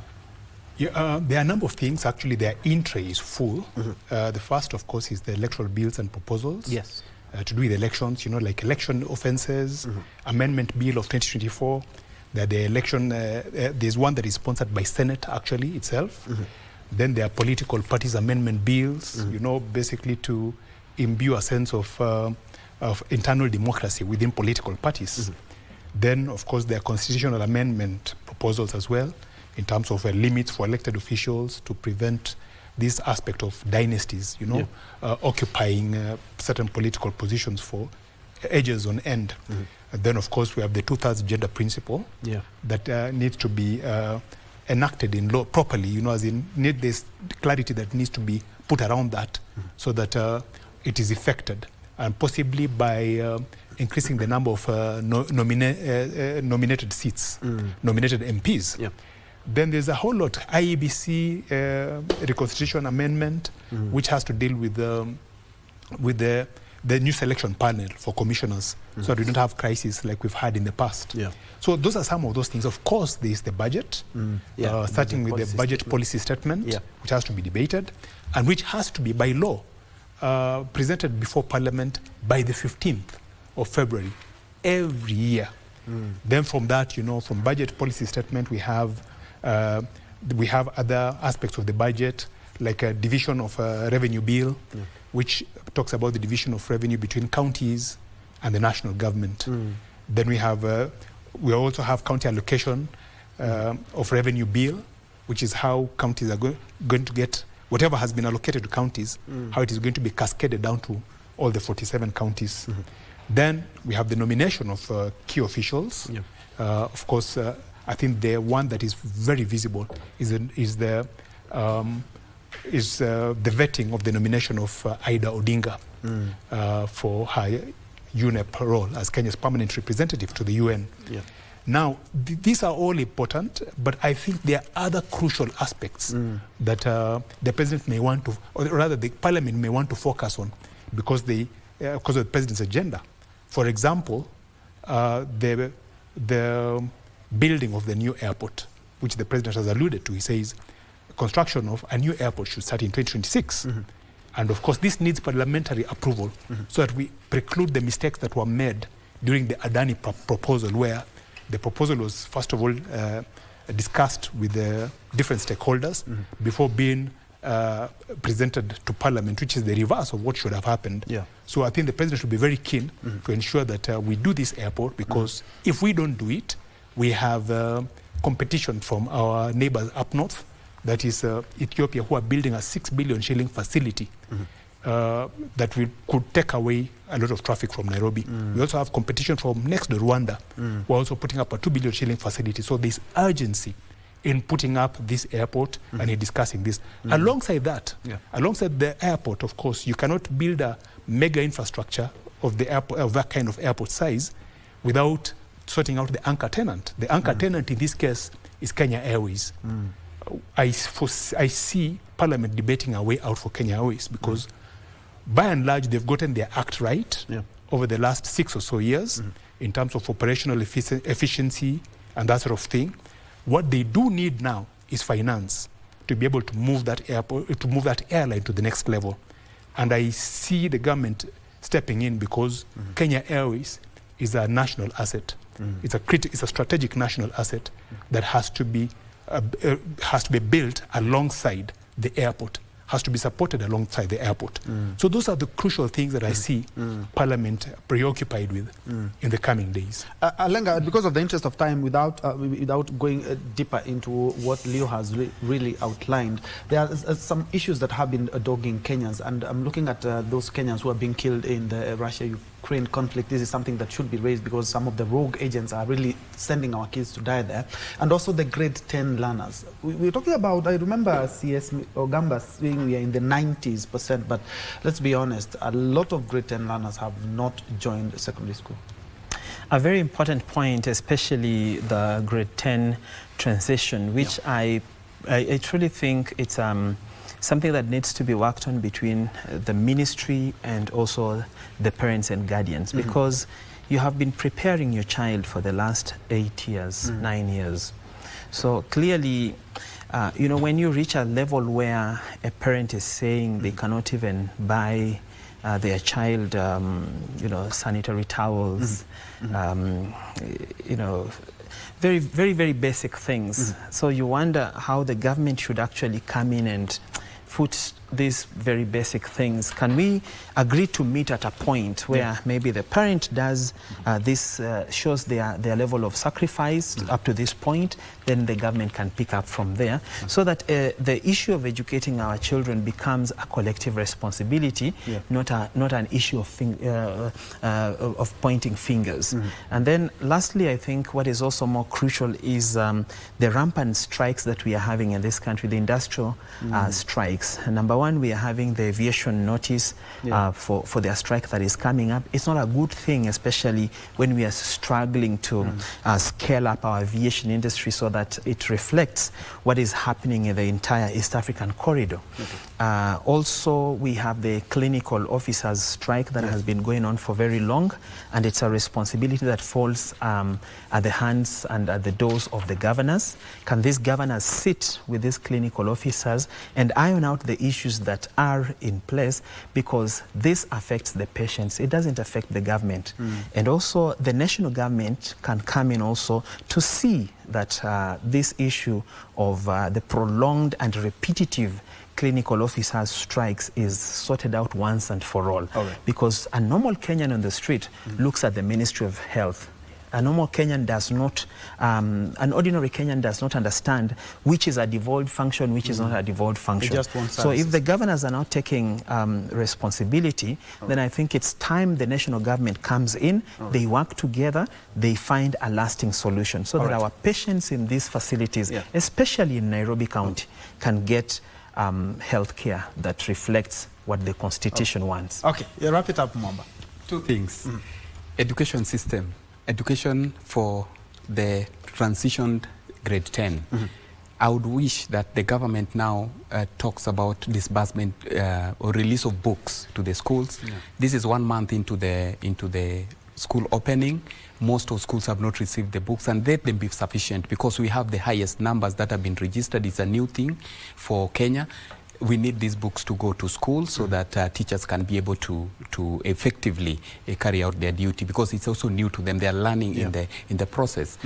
Speaker 2: Yeah, there are a number of things. Actually, their in-tray is full. The first, of course, is the electoral bills and proposals.
Speaker 1: Yes.
Speaker 2: To do with elections, like election offences, Amendment Bill of 2024. The election, there's one that is sponsored by Senate, actually, itself. Then there are political parties amendment bills, basically to imbue a sense of internal democracy within political parties. Then, of course, there are constitutional amendment proposals as well, in terms of limits for elected officials to prevent this aspect of dynasties, occupying certain political positions for ages on end. And then, of course, we have the two-thirds gender principle that needs to be enacted in law properly, as in need this clarity that needs to be put around that so that it is effected. And possibly by increasing the number of nominated seats, nominated MPs. Then there's a whole lot, IEBC reconstitution amendment, which has to deal with the new selection panel for commissioners, so that we don't have crises like we've had in the past. So those are some of those things. Of course, there is the budget, starting with the budget policy statement, which has to be debated, and which has to be by law presented before Parliament by the 15th of February every year. Then from that, from budget policy statement, we have other aspects of the budget, like a division of revenue bill, which talks about the division of revenue between counties and the national government. Then we also have county allocation of revenue bill, which is how counties are going to get whatever has been allocated to counties, how it is going to be cascaded down to all the 47 counties. Then we have the nomination of key officials. Of course, I think the one that is very visible is the vetting of the nomination of Ida Odinga for her UNEP role as Kenya's permanent representative to the UN. Now, these are all important, but I think there are other crucial aspects that the president may want to, or rather the parliament may want to focus on because of the president's agenda. For example, the building of the new airport, which the president has alluded to. He says construction of a new airport should start in 2026. And of course, this needs parliamentary approval so that we preclude the mistakes that were made during the Adani proposal, where the proposal was, first of all, discussed with the different stakeholders before being presented to Parliament, which is the reverse of what should have happened. So I think the President should be very keen to ensure that we do this airport, because if we don't do it, we have competition from our neighbors up north, that is Ethiopia, who are building a 6 billion shilling facility that could take away a lot of traffic from Nairobi. We also have competition from next to Rwanda, who are also putting up a 2 billion shilling facility. So there's urgency in putting up this airport and in discussing this. Alongside that, alongside the airport, of course, you cannot build a mega infrastructure of the airport, of that kind of airport size, without sorting out the anchor tenant. The anchor tenant in this case is Kenya Airways. I see Parliament debating a way out for Kenya Airways because by and large they've gotten their act right over the last 6 or so years in terms of operational efficiency and that sort of thing. What they do need now is finance to be able to move that airport, to move that airline to the next level. And I see the government stepping in because Kenya Airways is a national asset. It's a strategic national asset that has to be built alongside the airport, has to be supported alongside the airport. So those are the crucial things that I see Parliament preoccupied with in the coming days.
Speaker 1: Alenga, because of the interest of time, without going deeper into what Leo has really outlined, there are some issues that have been dogging Kenyans, and I'm looking at those Kenyans who are being killed in the Russia-Ukraine conflict. This is something that should be raised because some of the rogue agents are really sending our kids to die there. And also the grade 10 learners. We're talking about, I remember CS Ogamba saying we are in the 90%, but let's be honest, a lot of grade 10 learners have not joined secondary school.
Speaker 5: A very important point, especially the grade 10 transition, which I truly think it's something that needs to be worked on between the ministry and also the parents and guardians, because you have been preparing your child for the last 8 years, 9 years. So clearly, you know, when you reach a level where a parent is saying they cannot even buy their child, you know, sanitary towels, you know, very, very, very basic things. So you wonder how the government should actually come in and foot these very basic things. Can we agree to meet at a point where maybe the parent does this, shows their level of sacrifice up to this point, then the government can pick up from there, so that the issue of educating our children becomes a collective responsibility, not an issue of pointing fingers. And then lastly, I think what is also more crucial is the rampant strikes that we are having in this country, the industrial strikes. Number one, we are having the aviation notice for their strike that is coming up. It's not a good thing, especially when we are struggling to scale up our aviation industry so that it reflects what is happening in the entire East African corridor. Also, we have the clinical officers strike that has been going on for very long, and it's a responsibility that falls at the hands and at the doors of the governors. Can these governors sit with these clinical officers and iron out the issues that are in place, because this affects the patients, it doesn't affect the government. And also the national government can come in also to see that this issue of the prolonged and repetitive clinical officers strikes is sorted out once and for all. Because a normal Kenyan on the street looks at the Ministry of Health. A normal Kenyan does not, an ordinary Kenyan does not understand which is a devolved function, which is not a devolved function. So if the governors are now taking responsibility, then I think it's time the national government comes in, they work together, they find a lasting solution so that our patients in these facilities, especially in Nairobi County, can get health care that reflects what the Constitution wants.
Speaker 1: Okay, wrap it up, Mwamba.
Speaker 6: Two things. Education system. Education for the transitioned grade 10. I would wish that the government now talks about disbursement or release of books to the schools. This is 1 month into the school opening. Most of schools have not received the books, and let them be sufficient, because we have the highest numbers that have been registered. It's a new thing for Kenya. We need these books to go to school so that teachers can be able to effectively carry out their duty, because it's also new to them. They are learning in the process.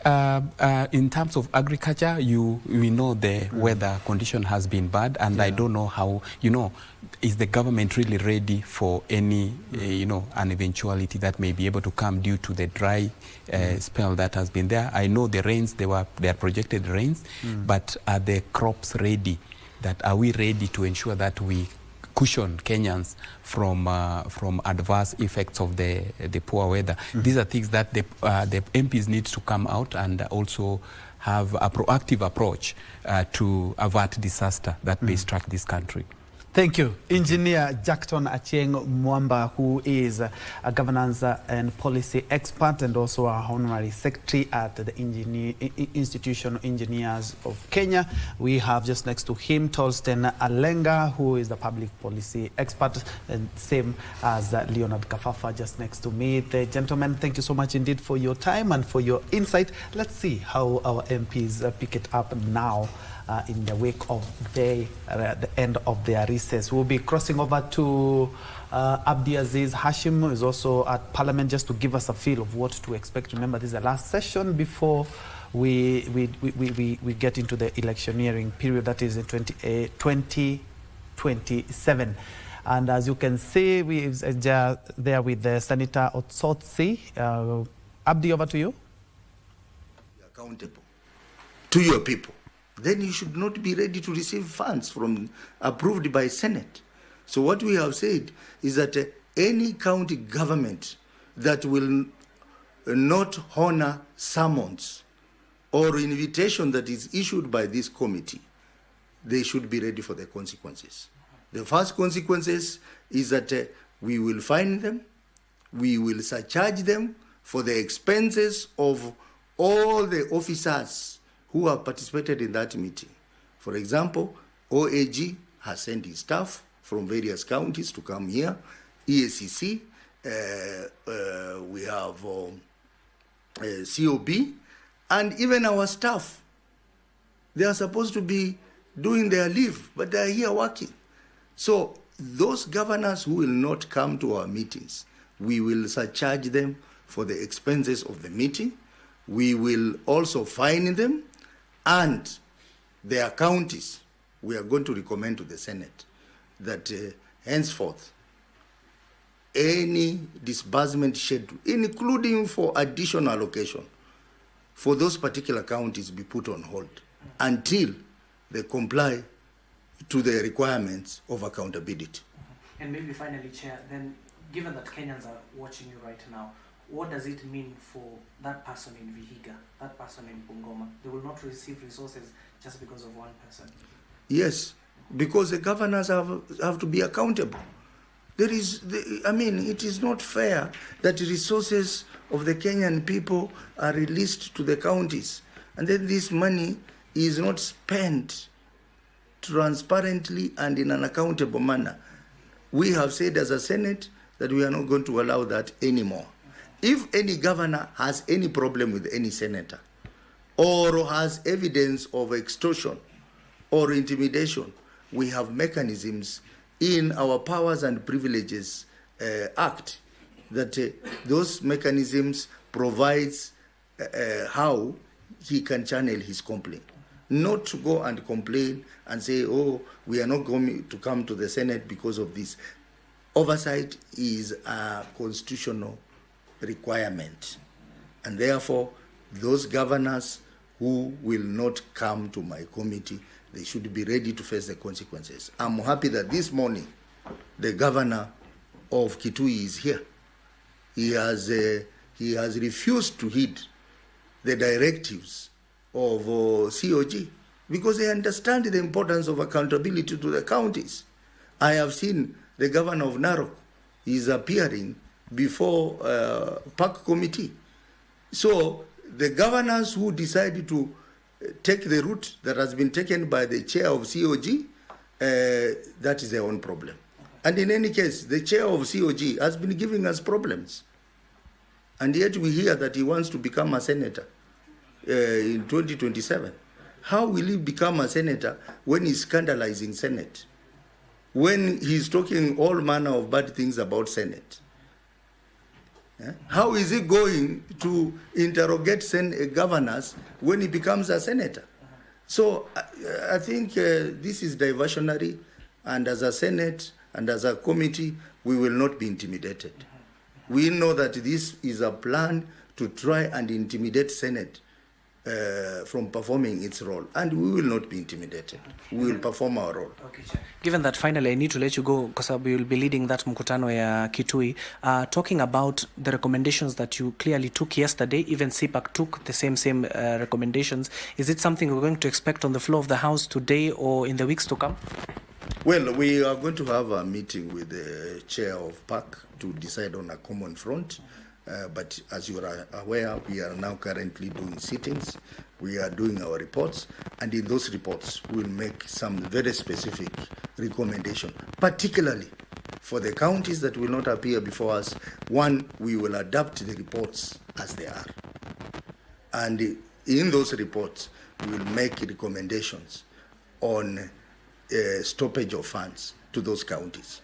Speaker 6: In terms of agriculture, we know the weather condition has been bad, and I don't know how, is the government really ready for any, an eventuality that may be able to come due to the dry spell that has been there. I know the rains, they are projected rains, but are the crops ready? Are we ready to ensure that we cushion Kenyans from adverse effects of the poor weather. These are things that the MPs need to come out and also have a proactive approach to avert disaster that may strike this country.
Speaker 1: Thank you. Engineer Jackton Achieng Mwamba, who is a governance and policy expert and also a honorary secretary at the Institution of Engineers of Kenya. We have just next to him Tolsten Alenga, who is the public policy expert, and same as Leonard Kafafa just next to me. The gentlemen, thank you so much indeed for your time and for your insight. Let's see how our MPs pick it up now. In the wake of the end of their recess. We'll be crossing over to Abdi Aziz Hashim, who is also at Parliament, just to give us a feel of what to expect. Remember, this is the last session before we get into the electioneering period, that is in 2027. And as you can see, we are there with the Senator Otsotsi. Abdi, over to you.
Speaker 18: Accountable to your people. Then you should not be ready to receive funds from approved by Senate. So what we have said is that any county government that will not honor summons or invitation that is issued by this committee, they should be ready for the consequences. The first consequences is that we will fine them, we will surcharge them for the expenses of all the officers who have participated in that meeting. For example, OAG has sent his staff from various counties to come here. EACC, we have COB, and even our staff. They are supposed to be doing their leave, but they are here working. So those governors who will not come to our meetings, we will surcharge them for the expenses of the meeting. We will also fine them, and their counties, we are going to recommend to the Senate that henceforth, any disbursement schedule, including for additional allocation, for those particular counties be put on hold until they comply to the requirements of accountability.
Speaker 3: And maybe finally, Chair, then given that Kenyans are watching you right now, what does it mean for that person in Vihiga, that person in Bungoma? They will not receive resources just because of one person.
Speaker 18: Yes, because the governors have to be accountable. It is not fair that resources of the Kenyan people are released to the counties, and then this money is not spent transparently and in an accountable manner. We have said as a Senate that we are not going to allow that anymore. If any governor has any problem with any senator or has evidence of extortion or intimidation, we have mechanisms in our Powers and Privileges Act that those mechanisms provides how he can channel his complaint. Not to go and complain and say, oh, we are not going to come to the Senate because of this. Oversight is a constitutional requirement, and therefore those governors who will not come to my committee, they should be ready to face the consequences. I'm happy that this morning the governor of Kitui is here. He has refused to heed the directives of COG because they understand the importance of accountability to the counties. I have seen the governor of Narok is appearing before Park Committee. So the governors who decided to take the route that has been taken by the chair of COG, that is their own problem. And in any case, the chair of COG has been giving us problems. And yet we hear that he wants to become a senator in 2027. How will he become a senator when he's scandalizing Senate? When he's talking all manner of bad things about Senate? How is he going to interrogate governors when he becomes a senator? So I think this is diversionary, and as a Senate and as a committee, we will not be intimidated. We know that this is a plan to try and intimidate Senate from performing its role, and we will not be intimidated. We will perform our role.
Speaker 3: Okay, Chair. Given that, finally, I need to let you go because we will be leading that mkutano ya Kitui. Talking about the recommendations that you clearly took yesterday, even CPAC took the same recommendations. Is it something we're going to expect on the floor of the House today or in the weeks to come?
Speaker 18: Well, we are going to have a meeting with the chair of PAC to decide on a common front. But as you are aware, we are now currently doing sittings. We are doing our reports, and in those reports, we will make some very specific recommendations, particularly for the counties that will not appear before us. One, we will adapt the reports as they are. And in those reports, we will make recommendations on stoppage of funds to those counties.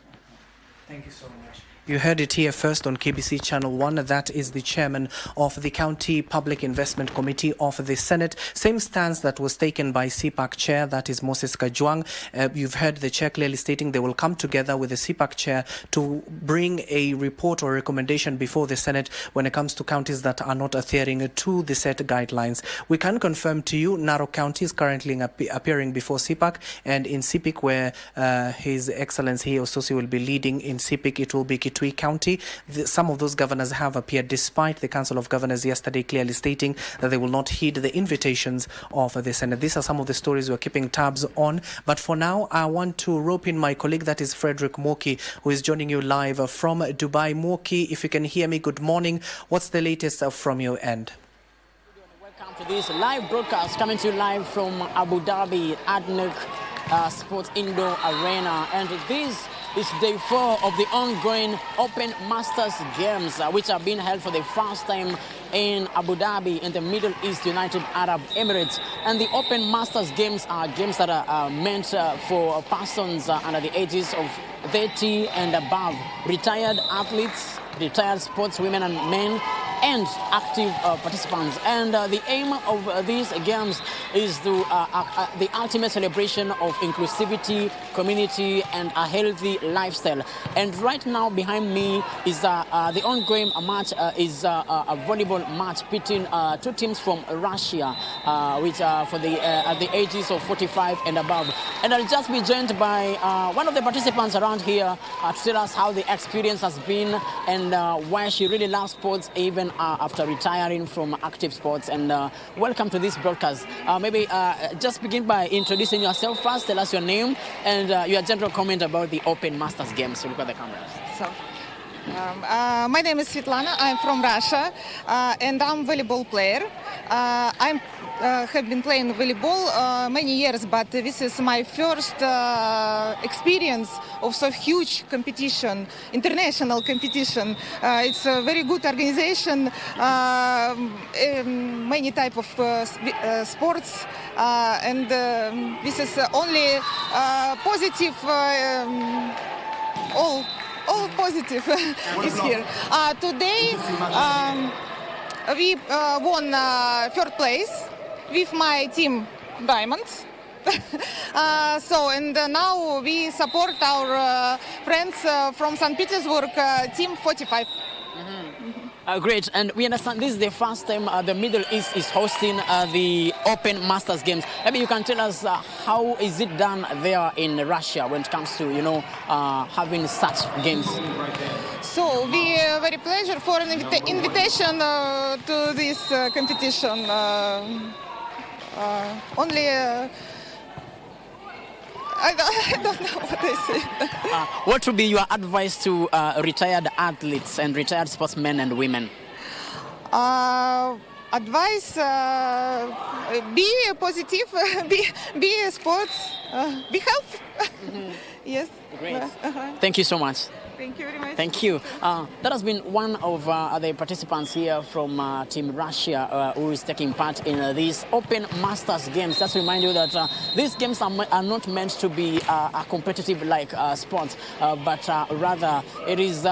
Speaker 3: Thank you so much. You heard it here first on KBC Channel 1. That is the chairman of the County Public Investment Committee of the Senate. Same stance that was taken by CPAC chair, that is Moses Kajwang. You've heard the chair clearly stating they will come together with the CPAC chair to bring a report or recommendation before the Senate when it comes to counties that are not adhering to the set guidelines. We can confirm to you Narok County is currently appearing before CPAC, and in CPIC, where His Excellency Ososi will be leading in CPIC, it will be Kitui County. Some of those governors have appeared despite the Council of Governors yesterday clearly stating that they will not heed the invitations of the Senate. These are some of the stories we're keeping tabs on. But for now, I want to rope in my colleague, that is Frederick Moki, who is joining you live from Dubai. Moki, if you can hear me, good morning. What's the latest from your end?
Speaker 19: Welcome to this live broadcast coming to you live from Abu Dhabi ADNOC Sports Indoor Arena. And this is day 4 of the ongoing Open Masters Games, which are being held for the first time in Abu Dhabi in the Middle East United Arab Emirates. And the Open Masters Games are games that are meant for persons under the ages of 30 and above, retired athletes, retired sportswomen and men, and active participants. And the aim of these games is to the ultimate celebration of inclusivity, community, and a healthy lifestyle. And right now behind me is the ongoing match is a volleyball match between 2 teams from Russia, which are for the at the ages of 45 and above. And I'll just be joined by one of the participants around here to tell us how the experience has been and why she really loves sports even after retiring from active sports. And welcome to this broadcast. Maybe just begin by introducing yourself first. Tell us your name and your general comment about the Open Masters Games. So look at the cameras.
Speaker 20: So, my name is Svetlana. I'm from Russia, and I'm a volleyball player. I have been playing volleyball many years, but this is my first experience of so huge competition, international competition. It's a very good organization, many type of sports, and this is only positive. All positive is here. Today we won 3rd place with my team Diamonds. And now we support our friends from St. Petersburg, team 45.
Speaker 19: Great, and we understand this is the first time the Middle East is hosting the Open Masters Games. Maybe you can tell us how is it done there in Russia when it comes to, having such games?
Speaker 20: So we are very pleasure for an invitation to this competition. I don't know what I say.
Speaker 19: What would be your advice to retired athletes and retired sportsmen and women?
Speaker 20: Advice: be positive, be sports, be healthy. Yes.
Speaker 19: Great. Thank you so much.
Speaker 20: Thank you very much.
Speaker 19: Thank you. That has been one of the participants here from Team Russia who is taking part in these Open Masters Games. Just to remind you that these games are not meant to be a competitive like sports, but rather it is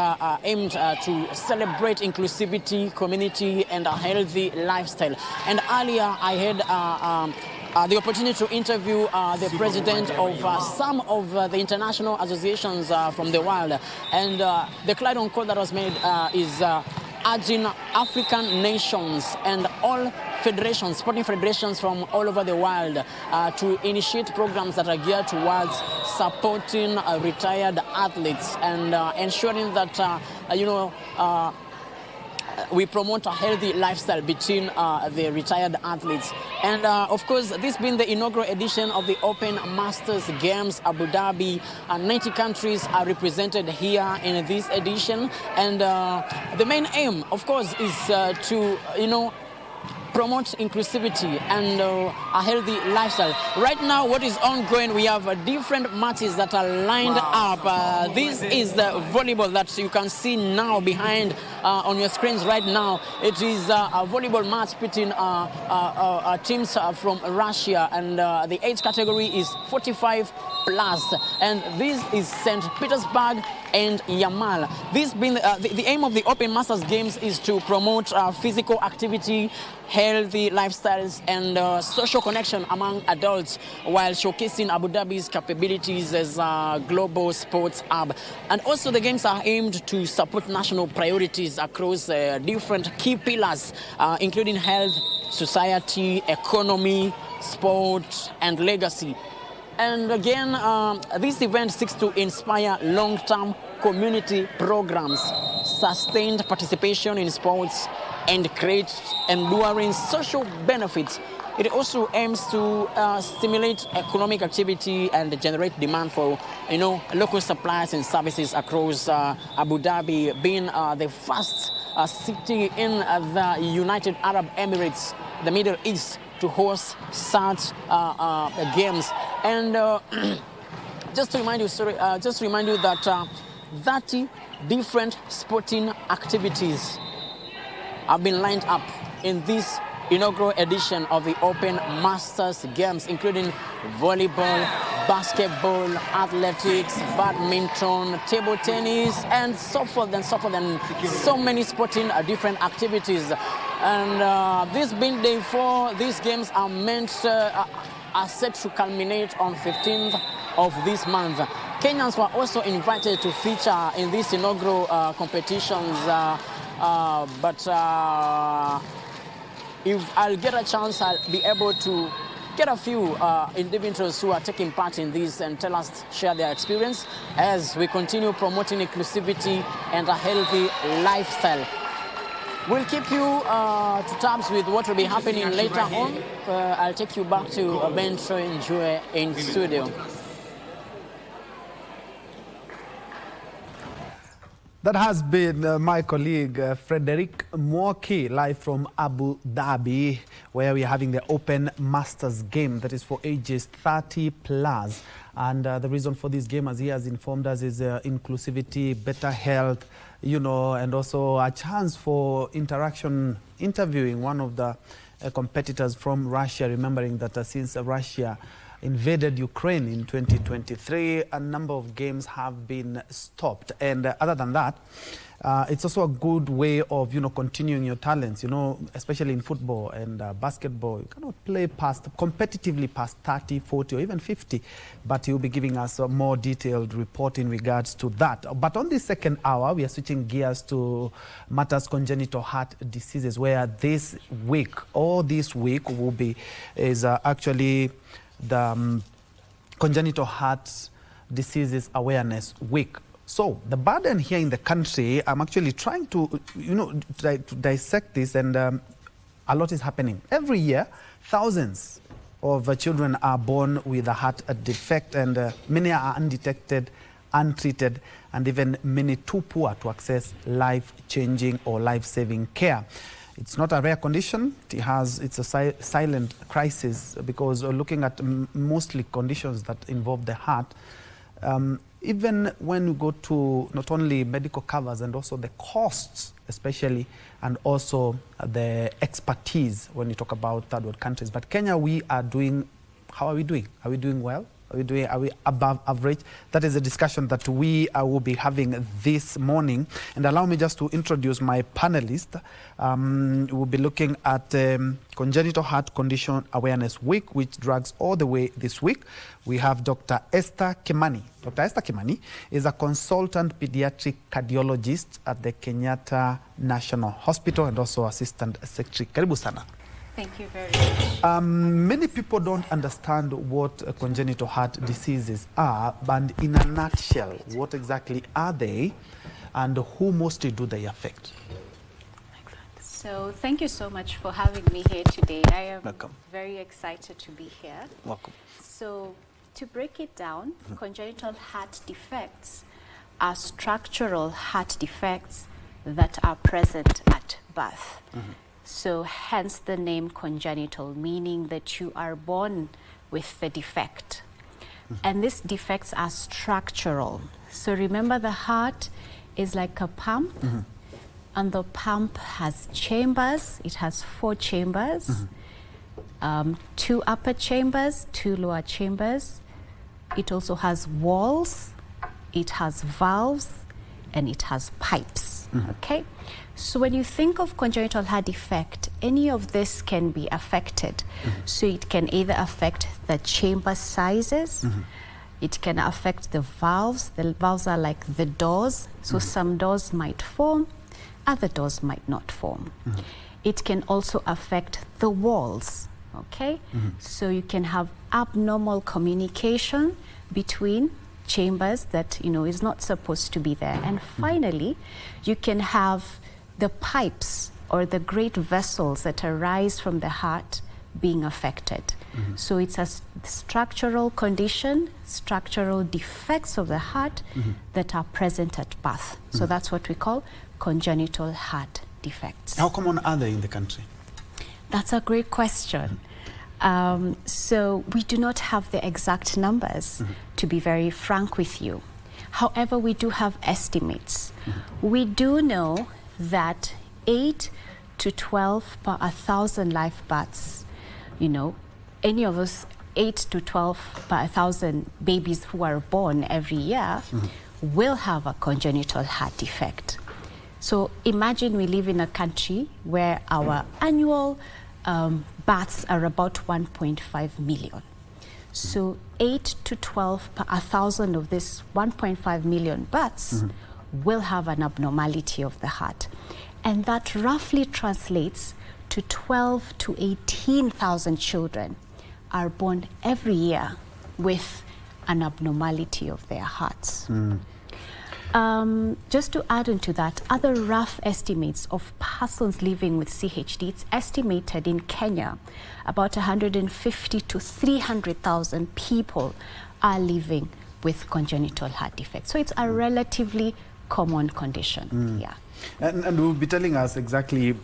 Speaker 19: aimed to celebrate inclusivity, community, and a healthy lifestyle. And earlier I had the opportunity to interview the president of some of the international associations from the world. And the client on call that was made is urging African nations and all federations, sporting federations from all over the world to initiate programs that are geared towards supporting retired athletes and ensuring that, we promote a healthy lifestyle between the retired athletes. And of course, this being the inaugural edition of the Open Masters Games Abu Dhabi, 90 countries are represented here in this edition. And the main aim, of course, is to, promote inclusivity and a healthy lifestyle. Right now, what is ongoing, we have different matches that are lined up. This is the volleyball that you can see now behind on your screens right now. It is a volleyball match between teams from Russia, and the age category is 45 plus, and this is St. Petersburg and Yamal. This being the aim of the Open Masters Games is to promote physical activity, healthy lifestyles, and social connection among adults, while showcasing Abu Dhabi's capabilities as a global sports hub. And also the games are aimed to support national priorities across different key pillars, including health, society, economy, sport, and legacy. And again, this event seeks to inspire long-term community programs, sustained participation in sports, and create enduring social benefits. It also aims to stimulate economic activity and generate demand for, local supplies and services across Abu Dhabi, being the first city in the United Arab Emirates, the Middle East, to host such games. And just to remind you that 30 different sporting activities have been lined up in this inaugural edition of the Open Masters Games, including volleyball, basketball, athletics, badminton, table tennis, and so forth and so forth, and so many sporting different activities. And this being day 4, these games are are set to culminate on 15th of this month. Kenyans were also invited to feature in these inaugural competitions, but if I'll get a chance, I'll be able to get a few individuals who are taking part in this and share their experience as we continue promoting inclusivity and a healthy lifestyle. We'll keep you to tabs with what will be happening later on. I'll take you back to Ben and Njue in studio.
Speaker 1: That has been my colleague Frederick Mwoki, live from Abu Dhabi, where we are having the Open Masters game that is for ages 30 plus. And the reason for this game, as he has informed us, is inclusivity, better health, and also a chance for interaction, interviewing one of the competitors from Russia, remembering that since Russia invaded Ukraine in 2023, a number of games have been stopped. And other than that, it's also a good way of, continuing your talents, especially in football and basketball. You cannot play competitively past 30, 40, or even 50, but he'll be giving us a more detailed report in regards to that. But on the second hour, we are switching gears to matters congenital heart diseases, where this week will be, actually the Congenital Heart Diseases Awareness Week. So the burden here in the country, I'm actually trying to, try to dissect this, and a lot is happening. Every year, thousands of children are born with a heart defect, and many are undetected, untreated, and even many too poor to access life-changing or life-saving care. It's not a rare condition. It's a silent crisis, because looking at mostly conditions that involve the heart, even when you go to not only medical covers and also the costs especially, and also the expertise when you talk about third world countries. But Kenya, we are doing, how are we doing? Are we doing well? Are we above average? That is a discussion that we will be having this morning. And allow me just to introduce my panelists. We'll be looking at Congenital Heart Condition Awareness Week, which drags all the way this week. We have Dr. Esther Kimani. Dr. Esther Kimani is a consultant pediatric cardiologist at the Kenyatta National Hospital and also assistant secretary. Karibu sana.
Speaker 21: Thank you very much.
Speaker 1: Many people don't understand what congenital heart diseases are, but in a nutshell, what exactly are they and who mostly do they affect?
Speaker 21: So thank you so much for having me here today. I am very excited to be here.
Speaker 1: Welcome.
Speaker 21: So to break it down, congenital heart defects are structural heart defects that are present at birth. So hence the name congenital, meaning that you are born with the defect. And these defects are structural. So remember, the heart is like a pump, and the pump has chambers. It has 4 chambers, 2 upper chambers, 2 lower chambers. It also has walls, it has valves, and it has pipes, okay? So when you think of congenital heart defect, any of this can be affected. So it can either affect the chamber sizes, it can affect the valves. The valves are like the doors. So some doors might form, other doors might not form. It can also affect the walls, okay? So you can have abnormal communication between chambers that, you know, is not supposed to be there. And finally, you can have the pipes or the great vessels that arise from the heart being affected. So it's a structural condition, structural defects of the heart that are present at birth. So that's what we call congenital heart defects.
Speaker 1: How common are they in the country?
Speaker 21: That's a great question. So we do not have the exact numbers, to be very frank with you. However, we do have estimates. We do know that 8 to 12 per 1,000 live births, you know, any of us 8 to 12 per 1,000 babies who are born every year will have a congenital heart defect. So imagine we live in a country where our annual births are about 1.5 million. So 8 to 12 per 1,000 of this 1.5 million births will have an abnormality of the heart. And that roughly translates to 12 to 18,000 children are born every year with an abnormality of their hearts. Just to add on to that, other rough estimates of persons living with CHD, it's estimated in Kenya about 150 to 300,000 people are living with congenital heart defects. So it's a relatively common condition. Yeah.
Speaker 1: And we'll be telling us exactly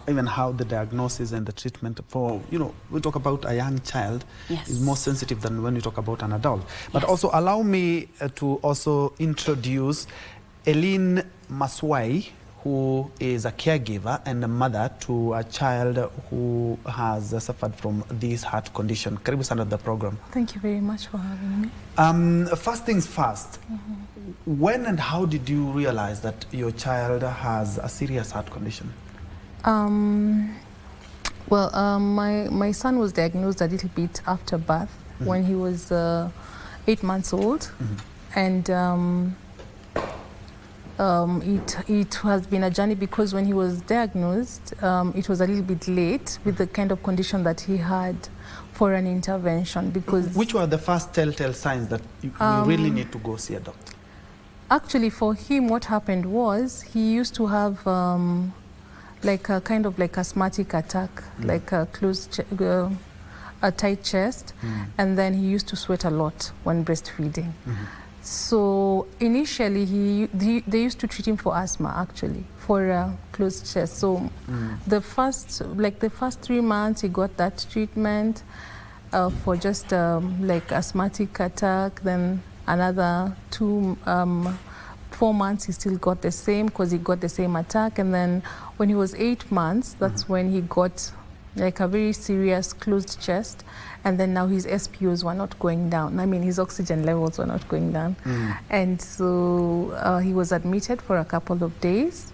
Speaker 1: even how the diagnosis and the treatment for, you know, we talk about a young child is more sensitive than when we talk about an adult. But also allow me to also introduce Eileen Maswai, who is a caregiver and a mother to a child who has suffered from this heart condition. Karibu sana to the program.
Speaker 22: Thank you very much for having me.
Speaker 1: First things first, when and how did you realize that your child has a serious heart condition?
Speaker 22: My son was diagnosed a little bit after birth when he was 8 months old, and it has been a journey because when he was diagnosed, it was a little bit late with the kind of condition that he had for an intervention. Because
Speaker 1: which were the first telltale signs that you really need to go see a doctor?
Speaker 22: Actually, for him, what happened was he used to have like a kind of like asthmatic attack, like a a tight chest, and then he used to sweat a lot when breastfeeding. So initially, they used to treat him for asthma, actually, for a closed chest. So the first 3 months, he got that treatment for just like asthmatic attack. Then another 4 months, he still got the same because he got the same attack. And then when he was 8 months, that's when he got like a very serious closed chest, and then now his SPOs were not going down. I mean, his oxygen levels were not going down. And so he was admitted for a couple of days,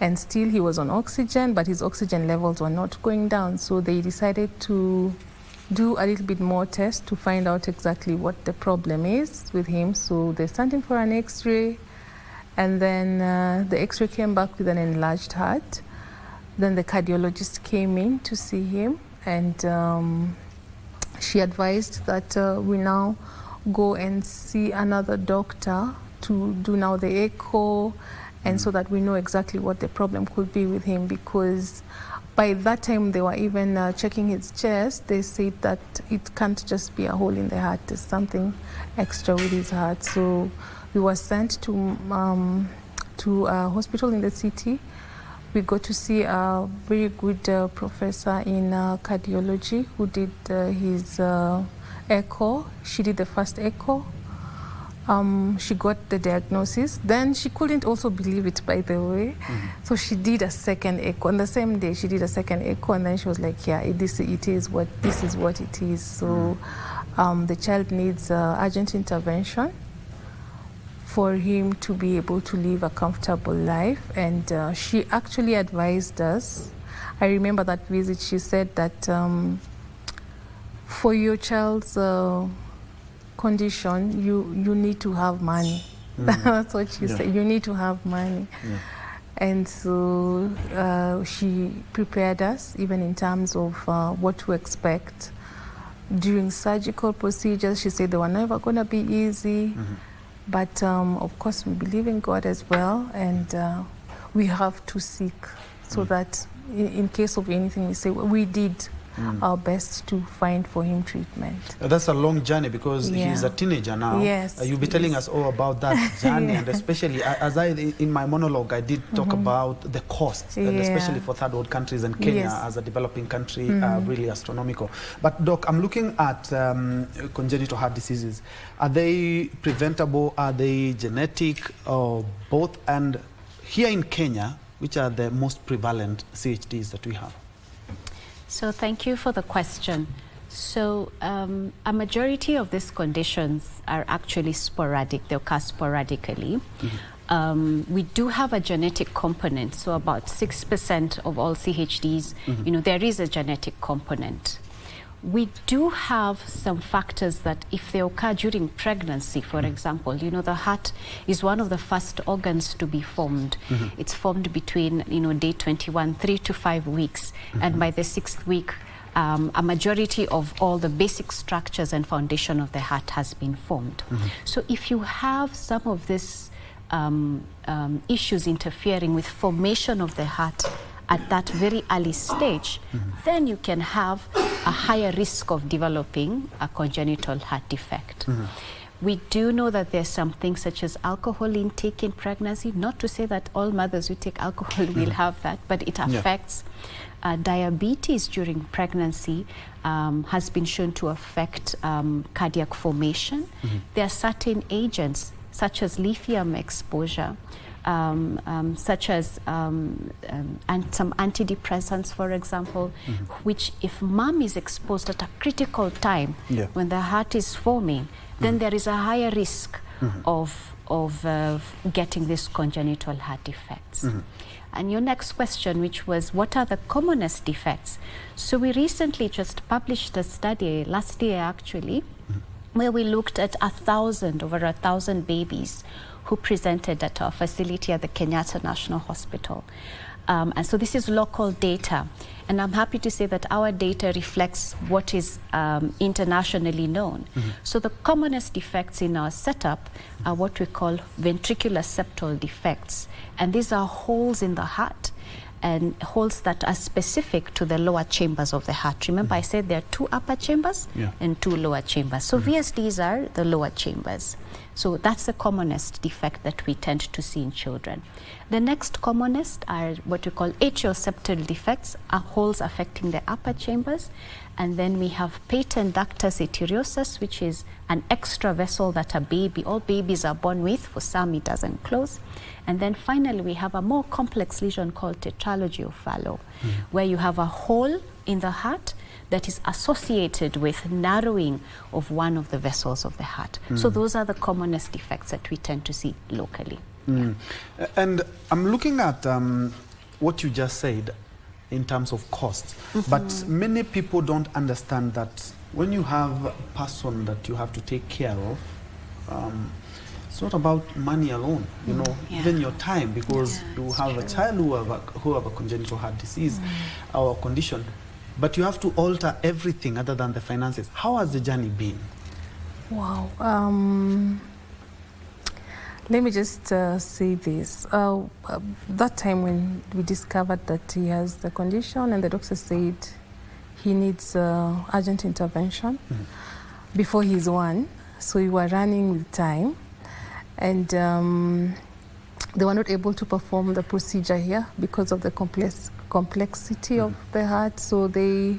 Speaker 22: and still he was on oxygen, but his oxygen levels were not going down. So they decided to do a little bit more tests to find out exactly what the problem is with him. So they sent him for an X-ray, and then the X-ray came back with an enlarged heart. Then the cardiologist came in to see him, and she advised that we now go and see another doctor to do now the echo, and so that we know exactly what the problem could be with him, because by that time they were even checking his chest. They said that it can't just be a hole in the heart, there's something extra with his heart. So we were sent to a hospital in the city. We got to see a very good professor in cardiology who did his echo. She did the first echo. She got the diagnosis. Then she couldn't also believe it, by the way. So she did a second echo. On the same day, she did a second echo, and then she was like, yeah, this is what it is. So the child needs urgent intervention for him to be able to live a comfortable life. And she actually advised us. I remember that visit, she said that for your child's condition, you need to have money. That's what she said, you need to have money. And so she prepared us even in terms of what to expect during surgical procedures. She said they were never going to be easy. But of course, we believe in God as well, and we have to seek so that in case of anything, we say we did our best to find for him treatment.
Speaker 1: That's a long journey, because he's a teenager now.
Speaker 22: Yes.
Speaker 1: You'll be telling us all about that journey, and especially as in my monologue, I did talk about the costs, and especially for third world countries, and Kenya as a developing country, really astronomical. But Doc, I'm looking at congenital heart diseases. Are they preventable? Are they genetic, or both? And here in Kenya, which are the most prevalent CHDs that we have?
Speaker 21: So thank you for the question. So a majority of these conditions are actually sporadic. They occur sporadically. We do have a genetic component. So about 6% of all CHDs, there is a genetic component. We do have some factors that if they occur during pregnancy, for example, the heart is one of the first organs to be formed. It's formed between, day 21, 3 to 5 weeks. And by the 6th week, a majority of all the basic structures and foundation of the heart has been formed. So if you have some of these issues interfering with formation of the heart at that very early stage, then you can have a higher risk of developing a congenital heart defect. We do know that there's some things such as alcohol intake in pregnancy. Not to say that all mothers who take alcohol will have that, but it affects. Diabetes during pregnancy has been shown to affect cardiac formation. There are certain agents such as lithium exposure, such as and some antidepressants, for example, which if mom is exposed at a critical time when the heart is forming, then there is a higher risk of getting these congenital heart defects. And your next question, which was, what are the commonest defects? So we recently just published a study, last year actually, where we looked at over 1,000 babies who presented at our facility at the Kenyatta National Hospital. And so this is local data. And I'm happy to say that our data reflects what is internationally known. So the commonest defects in our setup are what we call ventricular septal defects. And these are holes in the heart, and holes that are specific to the lower chambers of the heart. Remember, I said there are 2 upper chambers and 2 lower chambers. So VSDs are the lower chambers. So that's the commonest defect that we tend to see in children. The next commonest are what we call atrial-septal defects, are holes affecting the upper chambers. And then we have patent ductus arteriosus, which is an extra vessel that all babies are born with. For some, it doesn't close. And then finally, we have a more complex lesion called tetralogy of Fallot, where you have a hole in the heart that is associated with narrowing of one of the vessels of the heart. So those are the commonest defects that we tend to see locally.
Speaker 1: And I'm looking at what you just said in terms of cost, but many people don't understand that when you have a person that you have to take care of, it's not about money alone, you know, even your time, because you have a child who have a congenital heart disease or condition, but you have to alter everything other than the finances. How has the journey been?
Speaker 22: Wow. Let me just say this. That time when we discovered that he has the condition and the doctor said he needs urgent intervention before he's one, so we were running with time, and they were not able to perform the procedure here because of the complexity of the heart, so they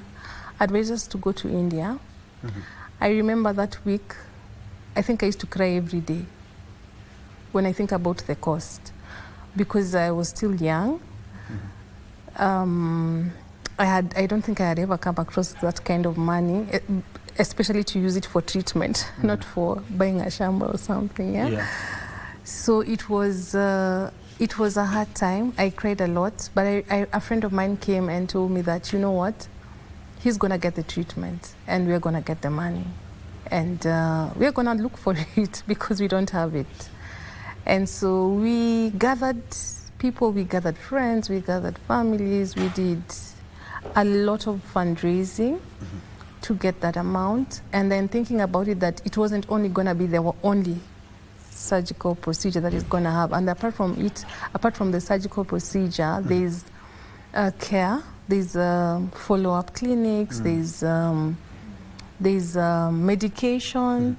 Speaker 22: advised us to go to India. I remember that week, I think I used to cry every day when I think about the cost, because I was still young. I don't think I had ever come across that kind of money, especially to use it for treatment, not for buying a shamba or something. So it was a hard time. I cried a lot, but a friend of mine came and told me that, you know what, he's gonna get the treatment and we're gonna get the money, and we're gonna look for it because we don't have it. And so we gathered people, we gathered friends, we gathered families, we did a lot of fundraising to get that amount, and then thinking about it that it wasn't only going to be the only surgical procedure that is going to have, and apart from the surgical procedure, there's care, there's follow-up clinics, there's medication.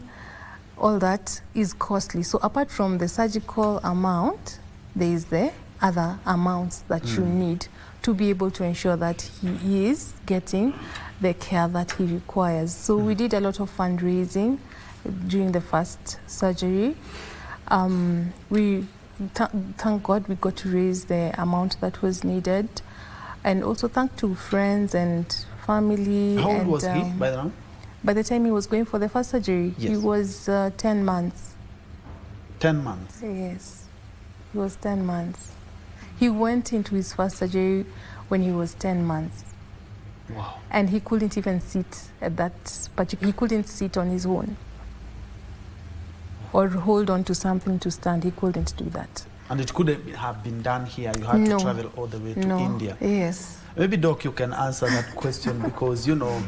Speaker 22: All that is costly. So apart from the surgical amount, there is the other amounts that you need to be able to ensure that he is getting the care that he requires. So we did a lot of fundraising during the first surgery. Thank God we got to raise the amount that was needed, and also thank to friends and family.
Speaker 1: How old was he by then?
Speaker 22: By the time he was going for the first surgery, he was 10 months.
Speaker 1: 10 months?
Speaker 22: Yes, he was 10 months. He went into his first surgery when he was 10 months.
Speaker 1: Wow.
Speaker 22: And he couldn't even sit at that particular, he couldn't sit on his own or hold on to something to stand. He couldn't do that.
Speaker 1: And it couldn't have been done here. You had to travel all the way to India.
Speaker 22: Yes.
Speaker 1: Maybe, Doc, you can answer that question because, you know,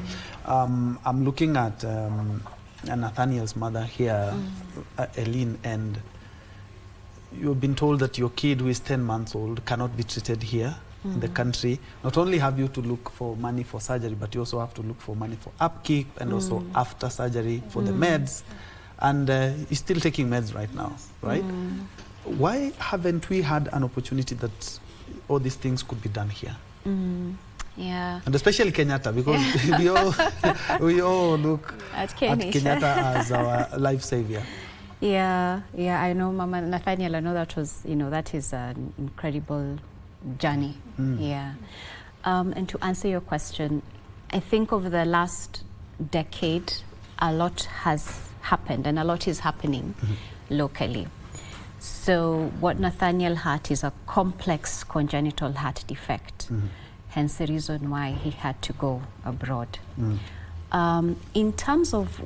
Speaker 1: I'm looking at Nathaniel's mother here, Eileen, and you've been told that your kid who is 10 months old cannot be treated here in the country. Not only have you to look for money for surgery, but you also have to look for money for upkeep and also after surgery for the meds. And he's still taking meds right now, right? Why haven't we had an opportunity that all these things could be done here?
Speaker 21: Yeah.
Speaker 1: And especially Kenyatta, because we all look at Kenyatta as our life savior.
Speaker 21: Yeah, I know, Mama Nathaniel, I know that was, that is an incredible journey. Yeah. And to answer your question, I think over the last decade, a lot has happened and a lot is happening locally. So what Nathaniel had is a complex congenital heart defect, hence the reason why he had to go abroad. In terms of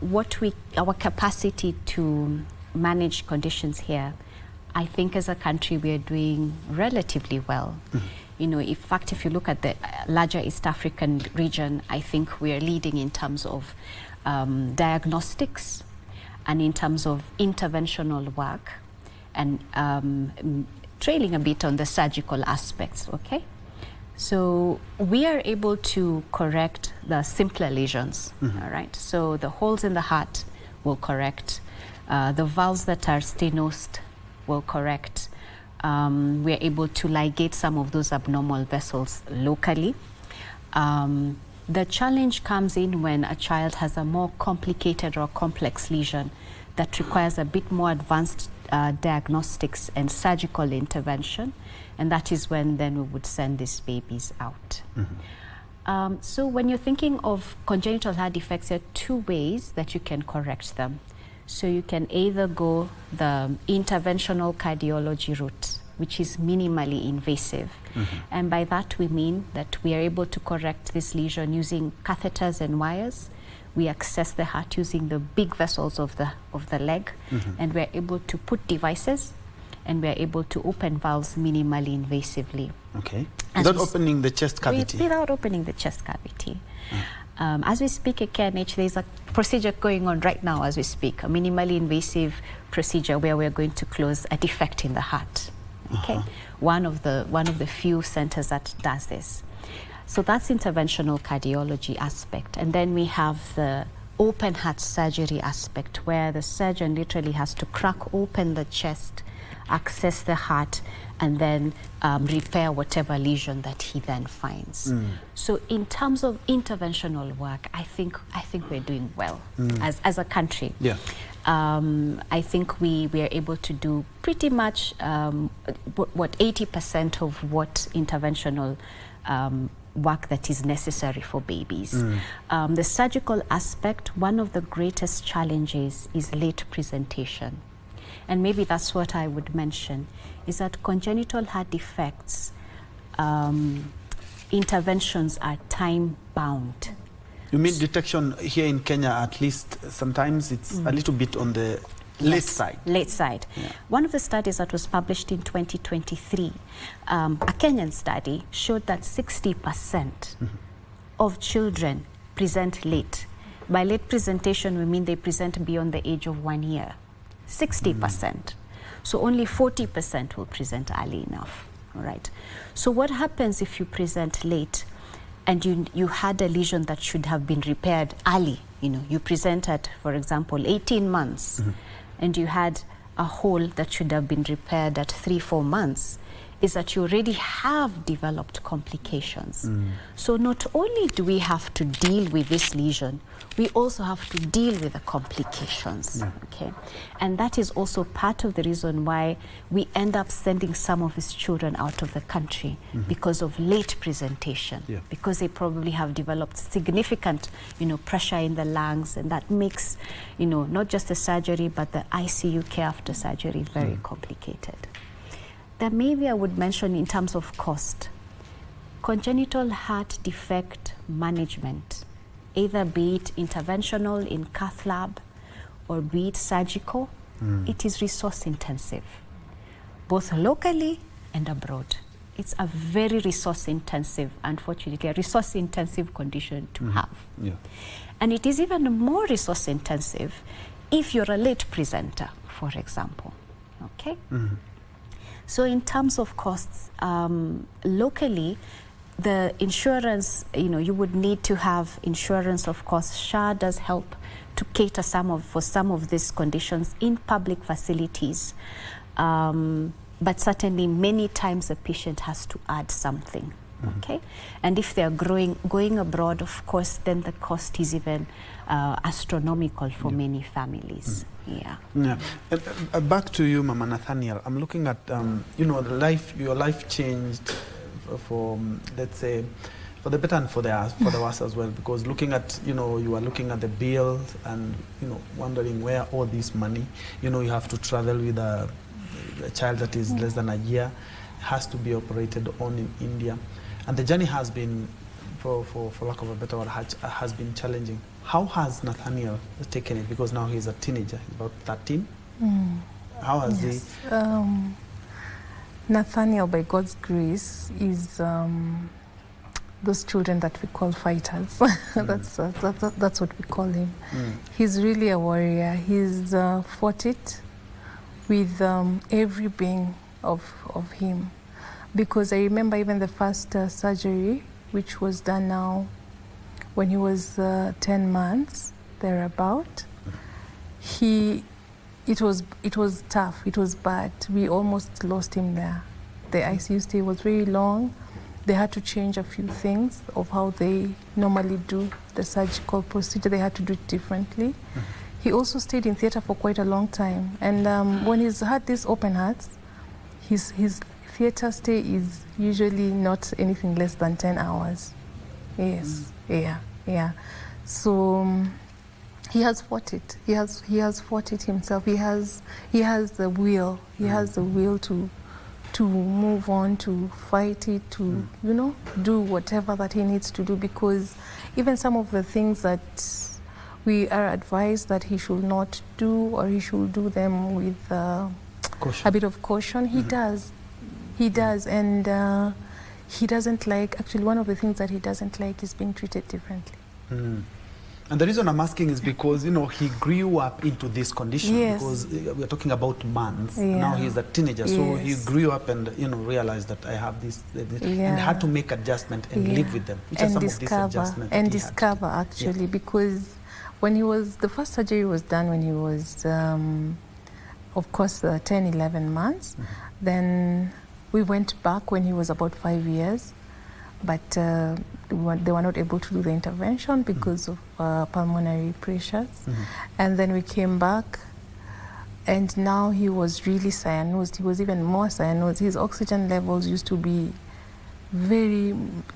Speaker 21: our capacity to manage conditions here, I think as a country we are doing relatively well. In fact, if you look at the larger East African region, I think we are leading in terms of diagnostics and in terms of interventional work, and trailing a bit on the surgical aspects, okay? So we are able to correct the simpler lesions, all right? So the holes in the heart will correct. The valves that are stenosed will correct. We're able to ligate some of those abnormal vessels locally. The challenge comes in when a child has a more complicated or complex lesion that requires a bit more advanced diagnostics and surgical intervention, and that is when then we would send these babies out. So when you're thinking of congenital heart defects, there are two ways that you can correct them. So you can either go the interventional cardiology route, which is minimally invasive. And by that we mean that we are able to correct this lesion using catheters and wires. We access the heart using the big vessels of the leg, and we're able to put devices, and we're able to open valves minimally invasively.
Speaker 1: Okay. Without opening the chest cavity?
Speaker 21: Without opening the chest cavity. As we speak at KNH, there's a procedure going on right now as we speak, a minimally invasive procedure where we're going to close a defect in the heart. Okay, one of the few centers that does this. So that's interventional cardiology aspect, and then we have the open heart surgery aspect, where the surgeon literally has to crack open the chest, access the heart, and then repair whatever lesion that he then finds. So in terms of interventional work, I think we're doing well as a country.
Speaker 1: Yeah.
Speaker 21: I think we are able to do pretty much 80% of what interventional work that is necessary for babies. The surgical aspect, one of the greatest challenges is late presentation. And maybe that's what I would mention, is that congenital heart defects, interventions are time-bound.
Speaker 1: You mean detection here in Kenya, at least sometimes it's a little bit on the late side?
Speaker 21: Late side. Yeah. One of the studies that was published in 2023, a Kenyan study, showed that 60% of children present late. By late presentation, we mean they present beyond the age of 1 year. 60%. So only 40% will present early enough. All right. So what happens if you present late and you had a lesion that should have been repaired early? You know, you present at, for example, 18 months, and you had a hole that should have been repaired at 3-4 months, is that you already have developed complications. So not only do we have to deal with this lesion, we also have to deal with the complications. Okay, and that is also part of the reason why we end up sending some of these children out of the country because of late presentation, because they probably have developed significant, pressure in the lungs, and that makes, not just the surgery but the ICU care after surgery very complicated. That maybe I would mention in terms of cost, congenital heart defect management, either be it interventional in cath lab or be it surgical, it is resource intensive, both locally and abroad. It's a very resource intensive, unfortunately, a resource intensive condition to have. And it is even more resource intensive if you're a late presenter, for example. Okay. So in terms of costs, locally, the insurance, you would need to have insurance, of course. SHA does help to cater for some of these conditions in public facilities. But certainly many times the patient has to add something. Okay, and if they are going abroad, of course, then the cost is even astronomical for many families.
Speaker 1: Back to you, Mama Nathaniel. I'm looking at your life changed for, let's say, for the better and for the worse as well, because looking at, you are looking at the bill and, wondering where all this money, you have to travel with a child that is less than a year, has to be operated on in India. And the journey has been, for lack of a better word, has been challenging. How has Nathaniel taken it? Because now he's a teenager, he's about 13. How has he?
Speaker 22: Nathaniel, by God's grace, is those children that we call fighters. That's what we call him. He's really a warrior. He's fought it with every being of him. Because I remember even the first surgery, which was done now when he was 10 months, thereabout. It was tough, it was bad. We almost lost him there. The ICU stay was very long. They had to change a few things of how they normally do the surgical procedure. They had to do it differently. he also stayed in theatre for quite a long time. And when he's had these open hearts, his theatre stay is usually not anything less than 10 hours. Yes, yeah. So he has fought it. He has fought it himself. He has the will. He has the will to move on, to fight it, to do whatever that he needs to do, because even some of the things that we are advised that he should not do, or he should do them with a bit of caution, he does. He does, and he doesn't like, actually one of the things that he doesn't like is being treated differently.
Speaker 1: And the reason I'm asking is because, he grew up into this condition.
Speaker 22: Yes.
Speaker 1: Because we're talking about months.
Speaker 22: Yeah.
Speaker 1: Now he's a teenager.
Speaker 22: Yes.
Speaker 1: So he grew up and, realized that I have this and had to make adjustment and live with them. Which are some of these adjustments.
Speaker 22: And discover, actually, because when the first surgery was done when he was, of course, 10, 11 months. Then we went back when he was about 5 years. But they were not able to do the intervention because of pulmonary pressures. And then we came back, and now he was really cyanosed. He was even more cyanosed. His oxygen levels used to be very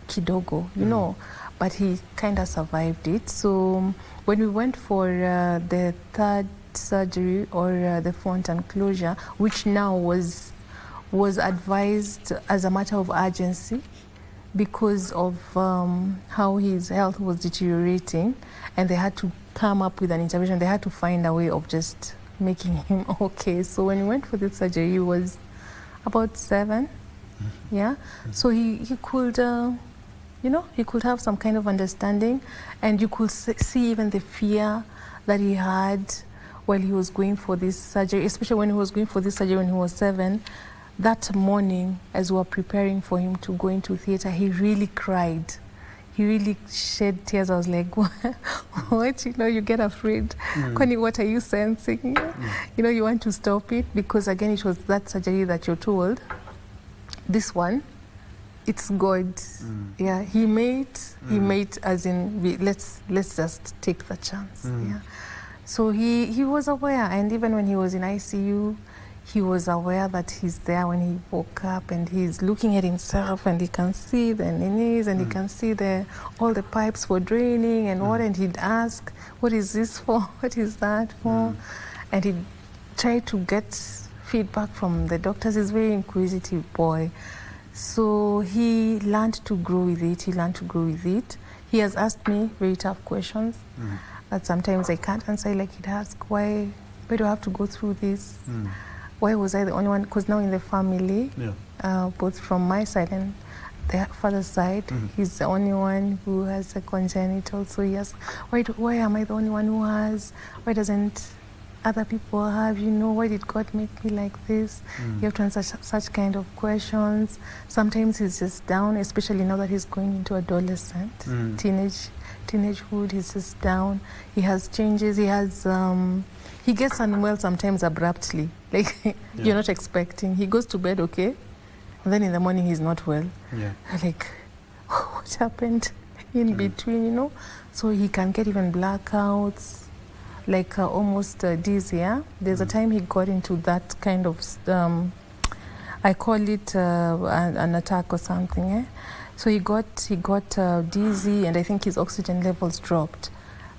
Speaker 22: kidogo, but he kind of survived it. So when we went for the third surgery, or the fontan closure, which now was advised as a matter of urgency, because of how his health was deteriorating, and they had to come up with an intervention. They had to find a way of just making him okay. So when we went for this surgery, he was about 7, So he could, he could have some kind of understanding, and you could see even the fear that he had while he was going for this surgery, especially when he was going for this surgery when he was 7. That morning, as we were preparing for him to go into theatre, he really cried. He really shed tears. I was like, what? You get afraid. Connie, what are you sensing? You want to stop it, because again, it was that surgery that you're told, this one, it's God. Yeah, he made as in, let's just take the chance. Yeah. So he was aware, and even when he was in ICU, he was aware that he's there when he woke up, and he's looking at himself, and he can see the knees, and he can see all the pipes were draining and what, and he'd ask, what is this for? What is that for? And he'd try to get feedback from the doctors. He's a very inquisitive boy. So he learned to grow with it. He has asked me very tough questions that sometimes I can't answer. Like he'd ask, why do I have to go through this? Why was I the only one? Because now in the family, both from my side and the father's side, he's the only one who has a congenital. So he asks, why am I the only one who has? Why doesn't other people have? Why did God make me like this? You have to answer such kind of questions. Sometimes he's just down, especially now that he's going into adolescent, teenagehood. He's just down. He has changes. He gets unwell sometimes abruptly, like you're not expecting. He goes to bed okay, and then in the morning he's not well. Like, what happened in between, So he can get even blackouts, like almost dizzy. There's a time he got into that kind of, I call it an attack or something. So he got dizzy, and I think his oxygen levels dropped,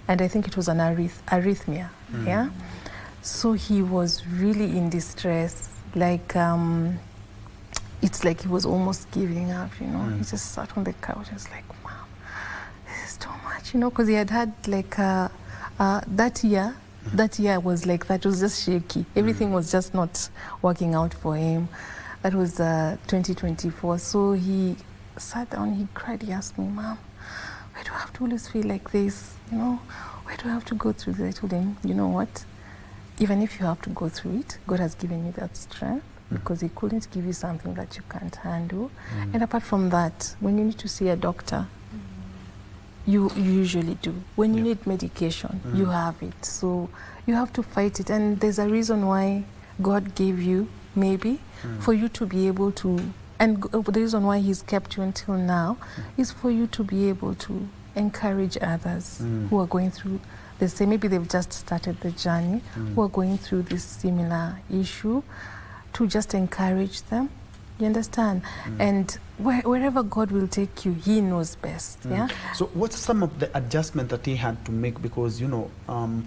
Speaker 22: and I think it was an arrhythmia. So he was really in distress, like it's like he was almost giving up, He just sat on the couch and was like, Mom, this is too much, because he had like that year was like that. It was just shaky. Everything was just not working out for him. That was 2024. So he sat down, he cried, he asked me, Mom, why do I have to always feel like this? Why do I have to go through this? I told him, you know what? Even if you have to go through it, God has given you that strength, because He couldn't give you something that you can't handle. And apart from that, when you need to see a doctor, you usually do. When you need medication, you have it. So you have to fight it. And there's a reason why God gave you, maybe, for you to be able to, and the reason why He's kept you until now is for you to be able to encourage others who are going through the same, maybe they've just started the journey, who are going through this similar issue, to just encourage them. You understand? And wherever God will take you, He knows best. Yeah.
Speaker 1: So what's some of the adjustment that he had to make? Because, you know,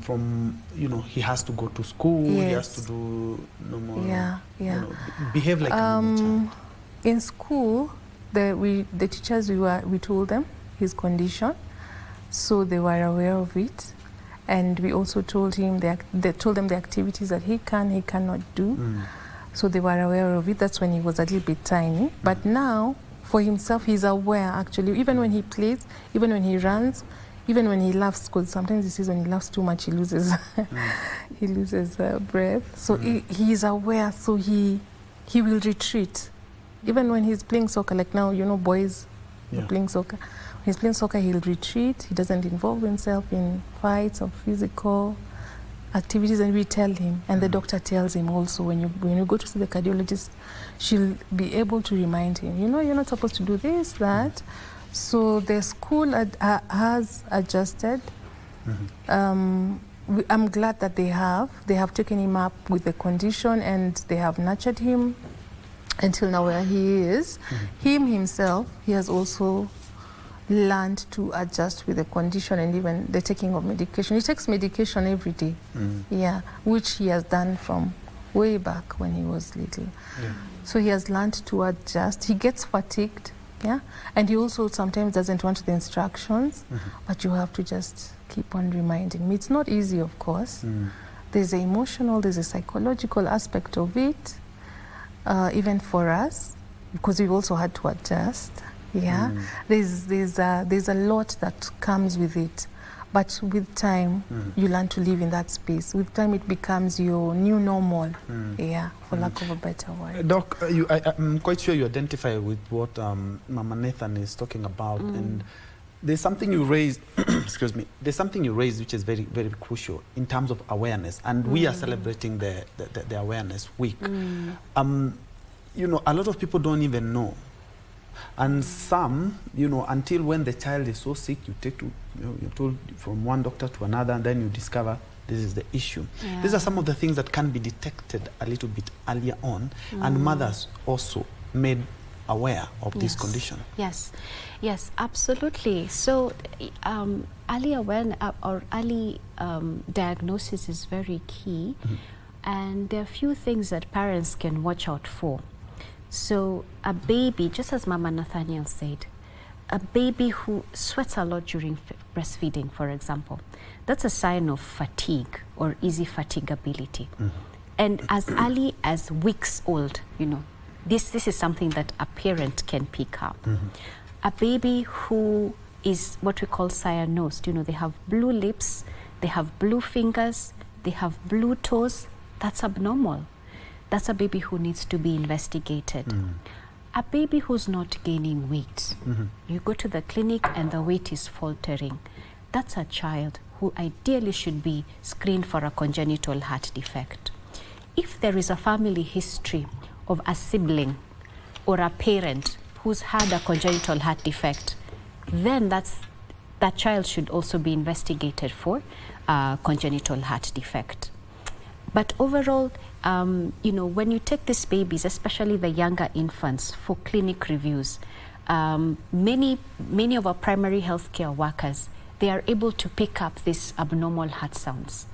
Speaker 1: from, you know, he has to go to school, he has to do normal, you know, behave like a normal child.
Speaker 22: In school, the teachers, we told them his condition, so they were aware of it. And we also told him them the activities that he cannot do. So they were aware of it. That's when he was a little bit tiny. But now, for himself, he's aware, actually. Even when he plays, even when he runs, even when he laughs, because sometimes he says when he laughs too much, he loses he loses breath. So he is aware, so he will retreat. Even when he's playing soccer, like now, you know, boys playing soccer. When he's playing soccer, he'll retreat. He doesn't involve himself in fights or physical activities, and we tell him, and the doctor tells him also, when you go to see the cardiologist, she'll be able to remind him, you know, you're not supposed to do this, that. So the school has adjusted. I'm glad that they have taken him up with the condition, and they have nurtured him until now where he is. Him himself, he has also learned to adjust with the condition, and even the taking of medication. He takes medication every day, which he has done from way back when he was little. So he has learned to adjust. He gets fatigued, and he also sometimes doesn't want the instructions, but you have to just keep on reminding me. It's not easy, of course. There's an emotional, there's a psychological aspect of it, even for us, because we've also had to adjust. There's a lot that comes with it, but with time you learn to live in that space. With time it becomes your new normal, for lack of a better word.
Speaker 1: Doc, I'm quite sure you identify with what Mama Nathan is talking about, and there's something you raised, excuse me, there's something you raised which is very, very crucial in terms of awareness, and we are celebrating the Awareness Week. You know, a lot of people don't even know. And some, you know, until when the child is so sick, you take to, you know, you're told from one doctor to another, and then you discover this is the issue. These are some of the things that can be detected a little bit earlier on, and mothers also made aware of this condition.
Speaker 21: Yes, absolutely. So early awareness or early diagnosis is very key, and there are a few things that parents can watch out for. So a baby, just as Mama Nathaniel said, a baby who sweats a lot during breastfeeding, for example, that's a sign of fatigue or easy fatigability. And as early as weeks old, you know, this is something that a parent can pick up. A baby who is what we call cyanosed, you know, they have blue lips, they have blue fingers, they have blue toes, that's abnormal. That's a baby who needs to be investigated. A baby who's not gaining weight, you go to the clinic and the weight is faltering, that's a child who ideally should be screened for a congenital heart defect. If there is a family history of a sibling or a parent who's had a congenital heart defect, then that child should also be investigated for a congenital heart defect. But overall, you know, when you take these babies, especially the younger infants, for clinic reviews, many of our primary healthcare workers, they are able to pick up these abnormal heart sounds.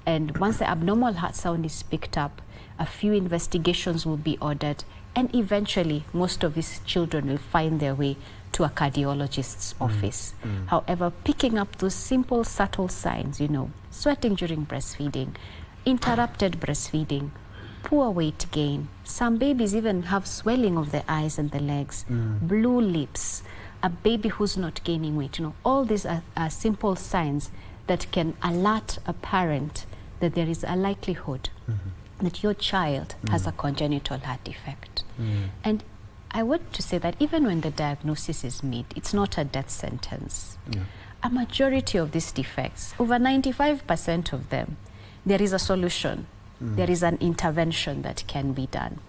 Speaker 21: And once the abnormal heart sound is picked up, a few investigations will be ordered, and eventually most of these children will find their way to a cardiologist's office. However, picking up those simple, subtle signs, you know, sweating during breastfeeding, interrupted breastfeeding, poor weight gain, some babies even have swelling of the eyes and the legs, blue lips, a baby who's not gaining weight, you know, all these are simple signs that can alert a parent that there is a likelihood that your child has a congenital heart defect. And I want to say that even when the diagnosis is made, it's not a death sentence. A majority of these defects, over 95% of them, there is a solution. There is an intervention that can be done.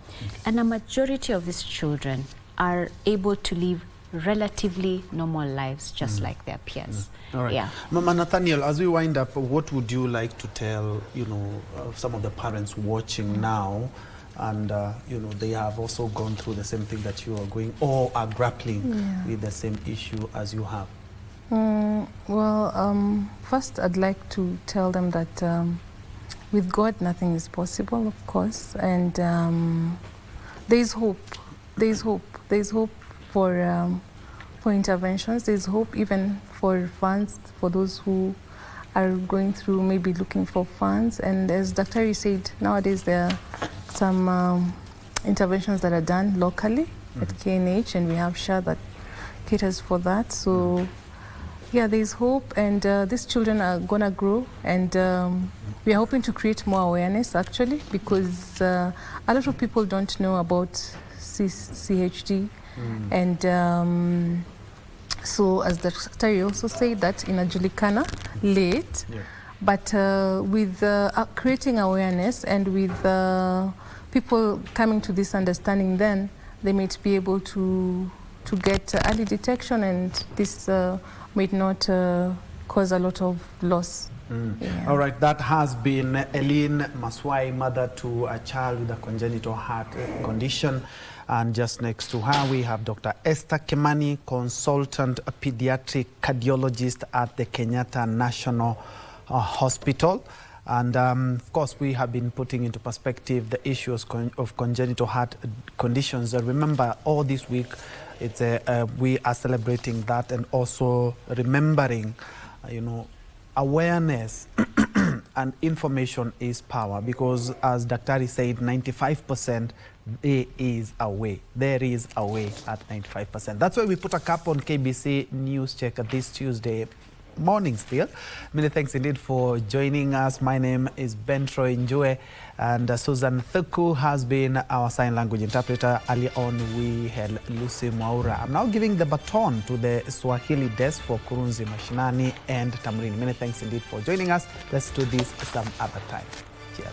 Speaker 21: And a majority of these children are able to live relatively normal lives just like their peers.
Speaker 1: All right.
Speaker 21: Yeah.
Speaker 1: Mama Nathaniel, as we wind up, what would you like to tell, some of the parents watching now, and they have also gone through the same thing that you are going, or are grappling with the same issue as you have?
Speaker 22: First I'd like to tell them that with God nothing is possible, of course, and there's hope. There's hope. There's hope for interventions. There's hope even for funds for those who are going through maybe looking for funds. And as Dr. said, nowadays there are some interventions that are done locally at KNH, and we have SHA that caters for that. So yeah, there's hope, and these children are gonna grow, and we are hoping to create more awareness actually, because a lot of people don't know about CHD, and so as the secretary also said that inajulikana late, but with creating awareness and with people coming to this understanding, then they might be able to get early detection, and this might not cause a lot of loss. Yeah.
Speaker 1: All right, that has been Eileen Maswai, mother to a child with a congenital heart condition. And just next to her, we have Dr. Esther Kimani, consultant pediatric cardiologist at the Kenyatta National Hospital. And of course, we have been putting into perspective the issues of congenital heart conditions. Remember, all this week, we are celebrating that, and also remembering, awareness and information is power, because as Dr. said, 95% there is a way. There is a way at 95%. That's why we put a cap on KBC News Check this Tuesday morning still. Many thanks indeed for joining us. My name is Njue, and Susan Thuku has been our sign language interpreter. Early on we had Lucy Mwaura. I'm now giving the baton to the Swahili desk for Kurunzi Mashinani and Tamrin. Many thanks indeed for joining us. Let's do this some other time. Cheers.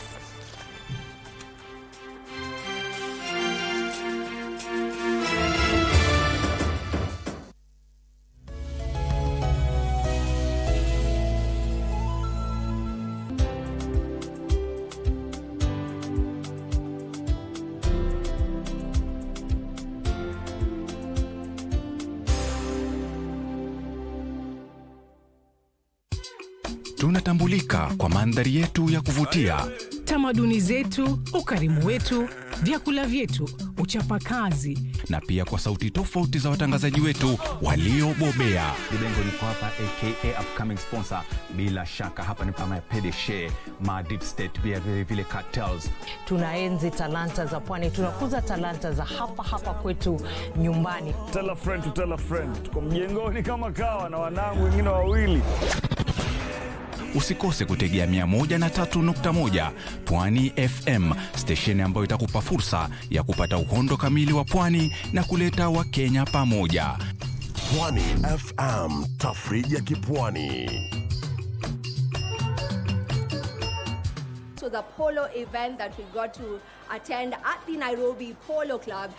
Speaker 4: Tunatambulika kwa mandhari yetu ya kuvutia,
Speaker 7: tamaduni zetu, ukarimu wetu, vyakula vyetu, uchapakazi,
Speaker 4: na pia kwa sauti tofauti za watangazaji wetu waliobobea.
Speaker 23: Libengo liko hapa aka upcoming sponsor. Bila shaka hapa ni kama PDG, ma deep state, pia vile cartels.
Speaker 24: Tunaenzi talanta za pwani, tunakuza talanta za hapa kwetu nyumbani.
Speaker 25: Tell a friend to tell a friend. Tuko mjengoni kama kawa na wanangu wengine wawili.
Speaker 4: Usikose kutegea 103.1 Pwani FM, station ambayo itakupa fursa ya kupata uhondo kamili wa pwani na kuleta Wakenya pamoja.
Speaker 26: Pwani FM, tafrija ya kipwani.
Speaker 13: So the polo event that we got to attend at the Nairobi Polo Club.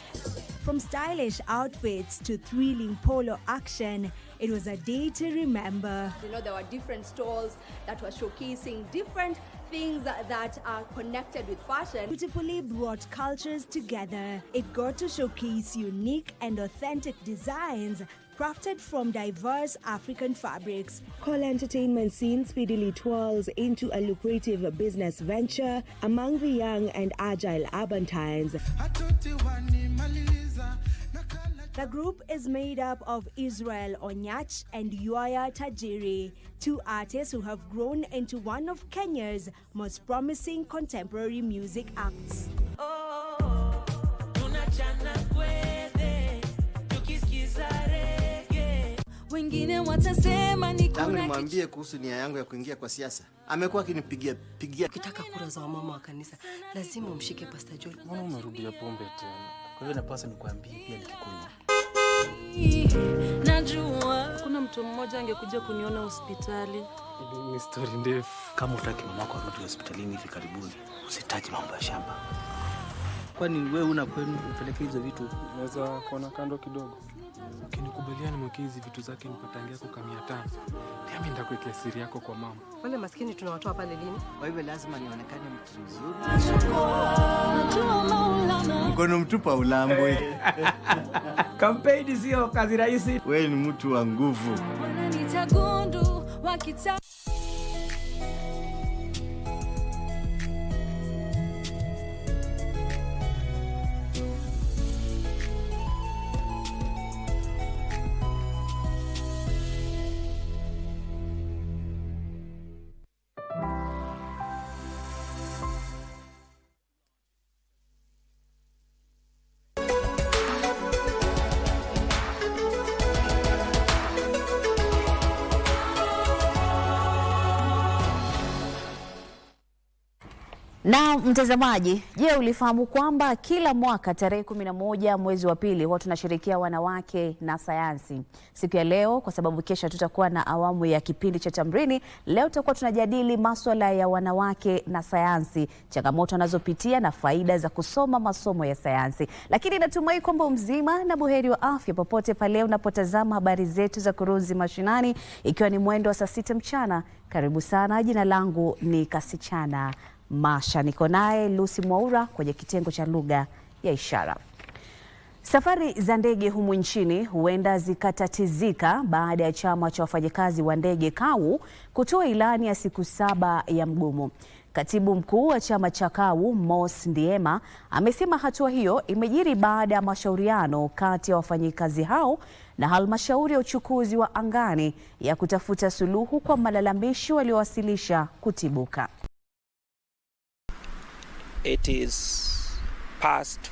Speaker 14: From stylish outfits to thrilling polo action, it was a day to remember.
Speaker 13: There were different stalls that were showcasing different things that are connected with fashion.
Speaker 14: Beautifully brought cultures together. It got to showcase unique and authentic designs crafted from diverse African fabrics.
Speaker 15: Call entertainment scene speedily twirls into a lucrative business venture among the young and agile Abantines.
Speaker 14: The group is made up of Israel Onyach and Njue Tajiri, two artists who have grown into one of Kenya's most promising contemporary music acts.
Speaker 27: Wengine watasema ni kuna nimwambie kuhusu nia yangu ya kuingia kwa siasa. Amekuwa akinipigia.
Speaker 28: Ukitaka kura za mama wa kanisa, lazima umshike Pastor Joel.
Speaker 29: Mbona umerudia pombe tena? Kwa hivyo napaswa nikuambie pia nikikunywa.
Speaker 28: Najua kuna mtu mmoja angekuja kuniona hospitali.
Speaker 29: Ni story ndefu. Kama utaki mamako arudi hospitalini hivi karibuni, usitaji mambo ya shamba.
Speaker 27: Kwani wewe una kwenu upeleke hizo vitu?
Speaker 29: Unaweza kuona kando kidogo.
Speaker 2: Ukinikubalia nimwekee hizi vitu zake nipatangia kwa 500. Pia mimi ndakuwekea siri yako kwa mama.
Speaker 28: Wale maskini tunawatoa pale lini?
Speaker 27: Kwa hivyo lazima nionekane mtu mzuri. Mkono mtupa ulambwe.
Speaker 5: Kampeni sio kazi rahisi.
Speaker 27: Wewe ni mtu wa nguvu.
Speaker 8: Na mtazamaji, je, ulifahamu kwamba kila mwaka tarehe 11 mwezi wa pili huwa tunashirikia wanawake na sayansi? Siku ya leo, kwa sababu kesho tutakuwa na awamu ya kipindi cha Tamrini, leo tutakuwa tunajadili masuala ya wanawake na sayansi, changamoto wanazopitia na faida za kusoma masomo ya sayansi. Lakini natumai kwamba mzima na buheri wa afya popote pale unapotazama habari zetu za Kurunzi Mashinani, ikiwa ni mwendo wa saa 6 mchana. Karibu sana, jina langu ni Kasichana Masha. Niko naye Lucy Mwaura kwenye kitengo cha lugha ya ishara. Safari za ndege humu nchini huenda zikatatizika baada ya chama cha wafanyakazi wa ndege KAWU kutoa ilani ya siku 7 ya mgomo. Katibu mkuu wa chama cha KAWU Mos Ndiema amesema hatua hiyo imejiri baada ya mashauriano kati ya wafanyakazi hao na halmashauri ya uchukuzi wa angani ya kutafuta suluhu kwa malalamishi waliowasilisha kutibuka.
Speaker 9: It is past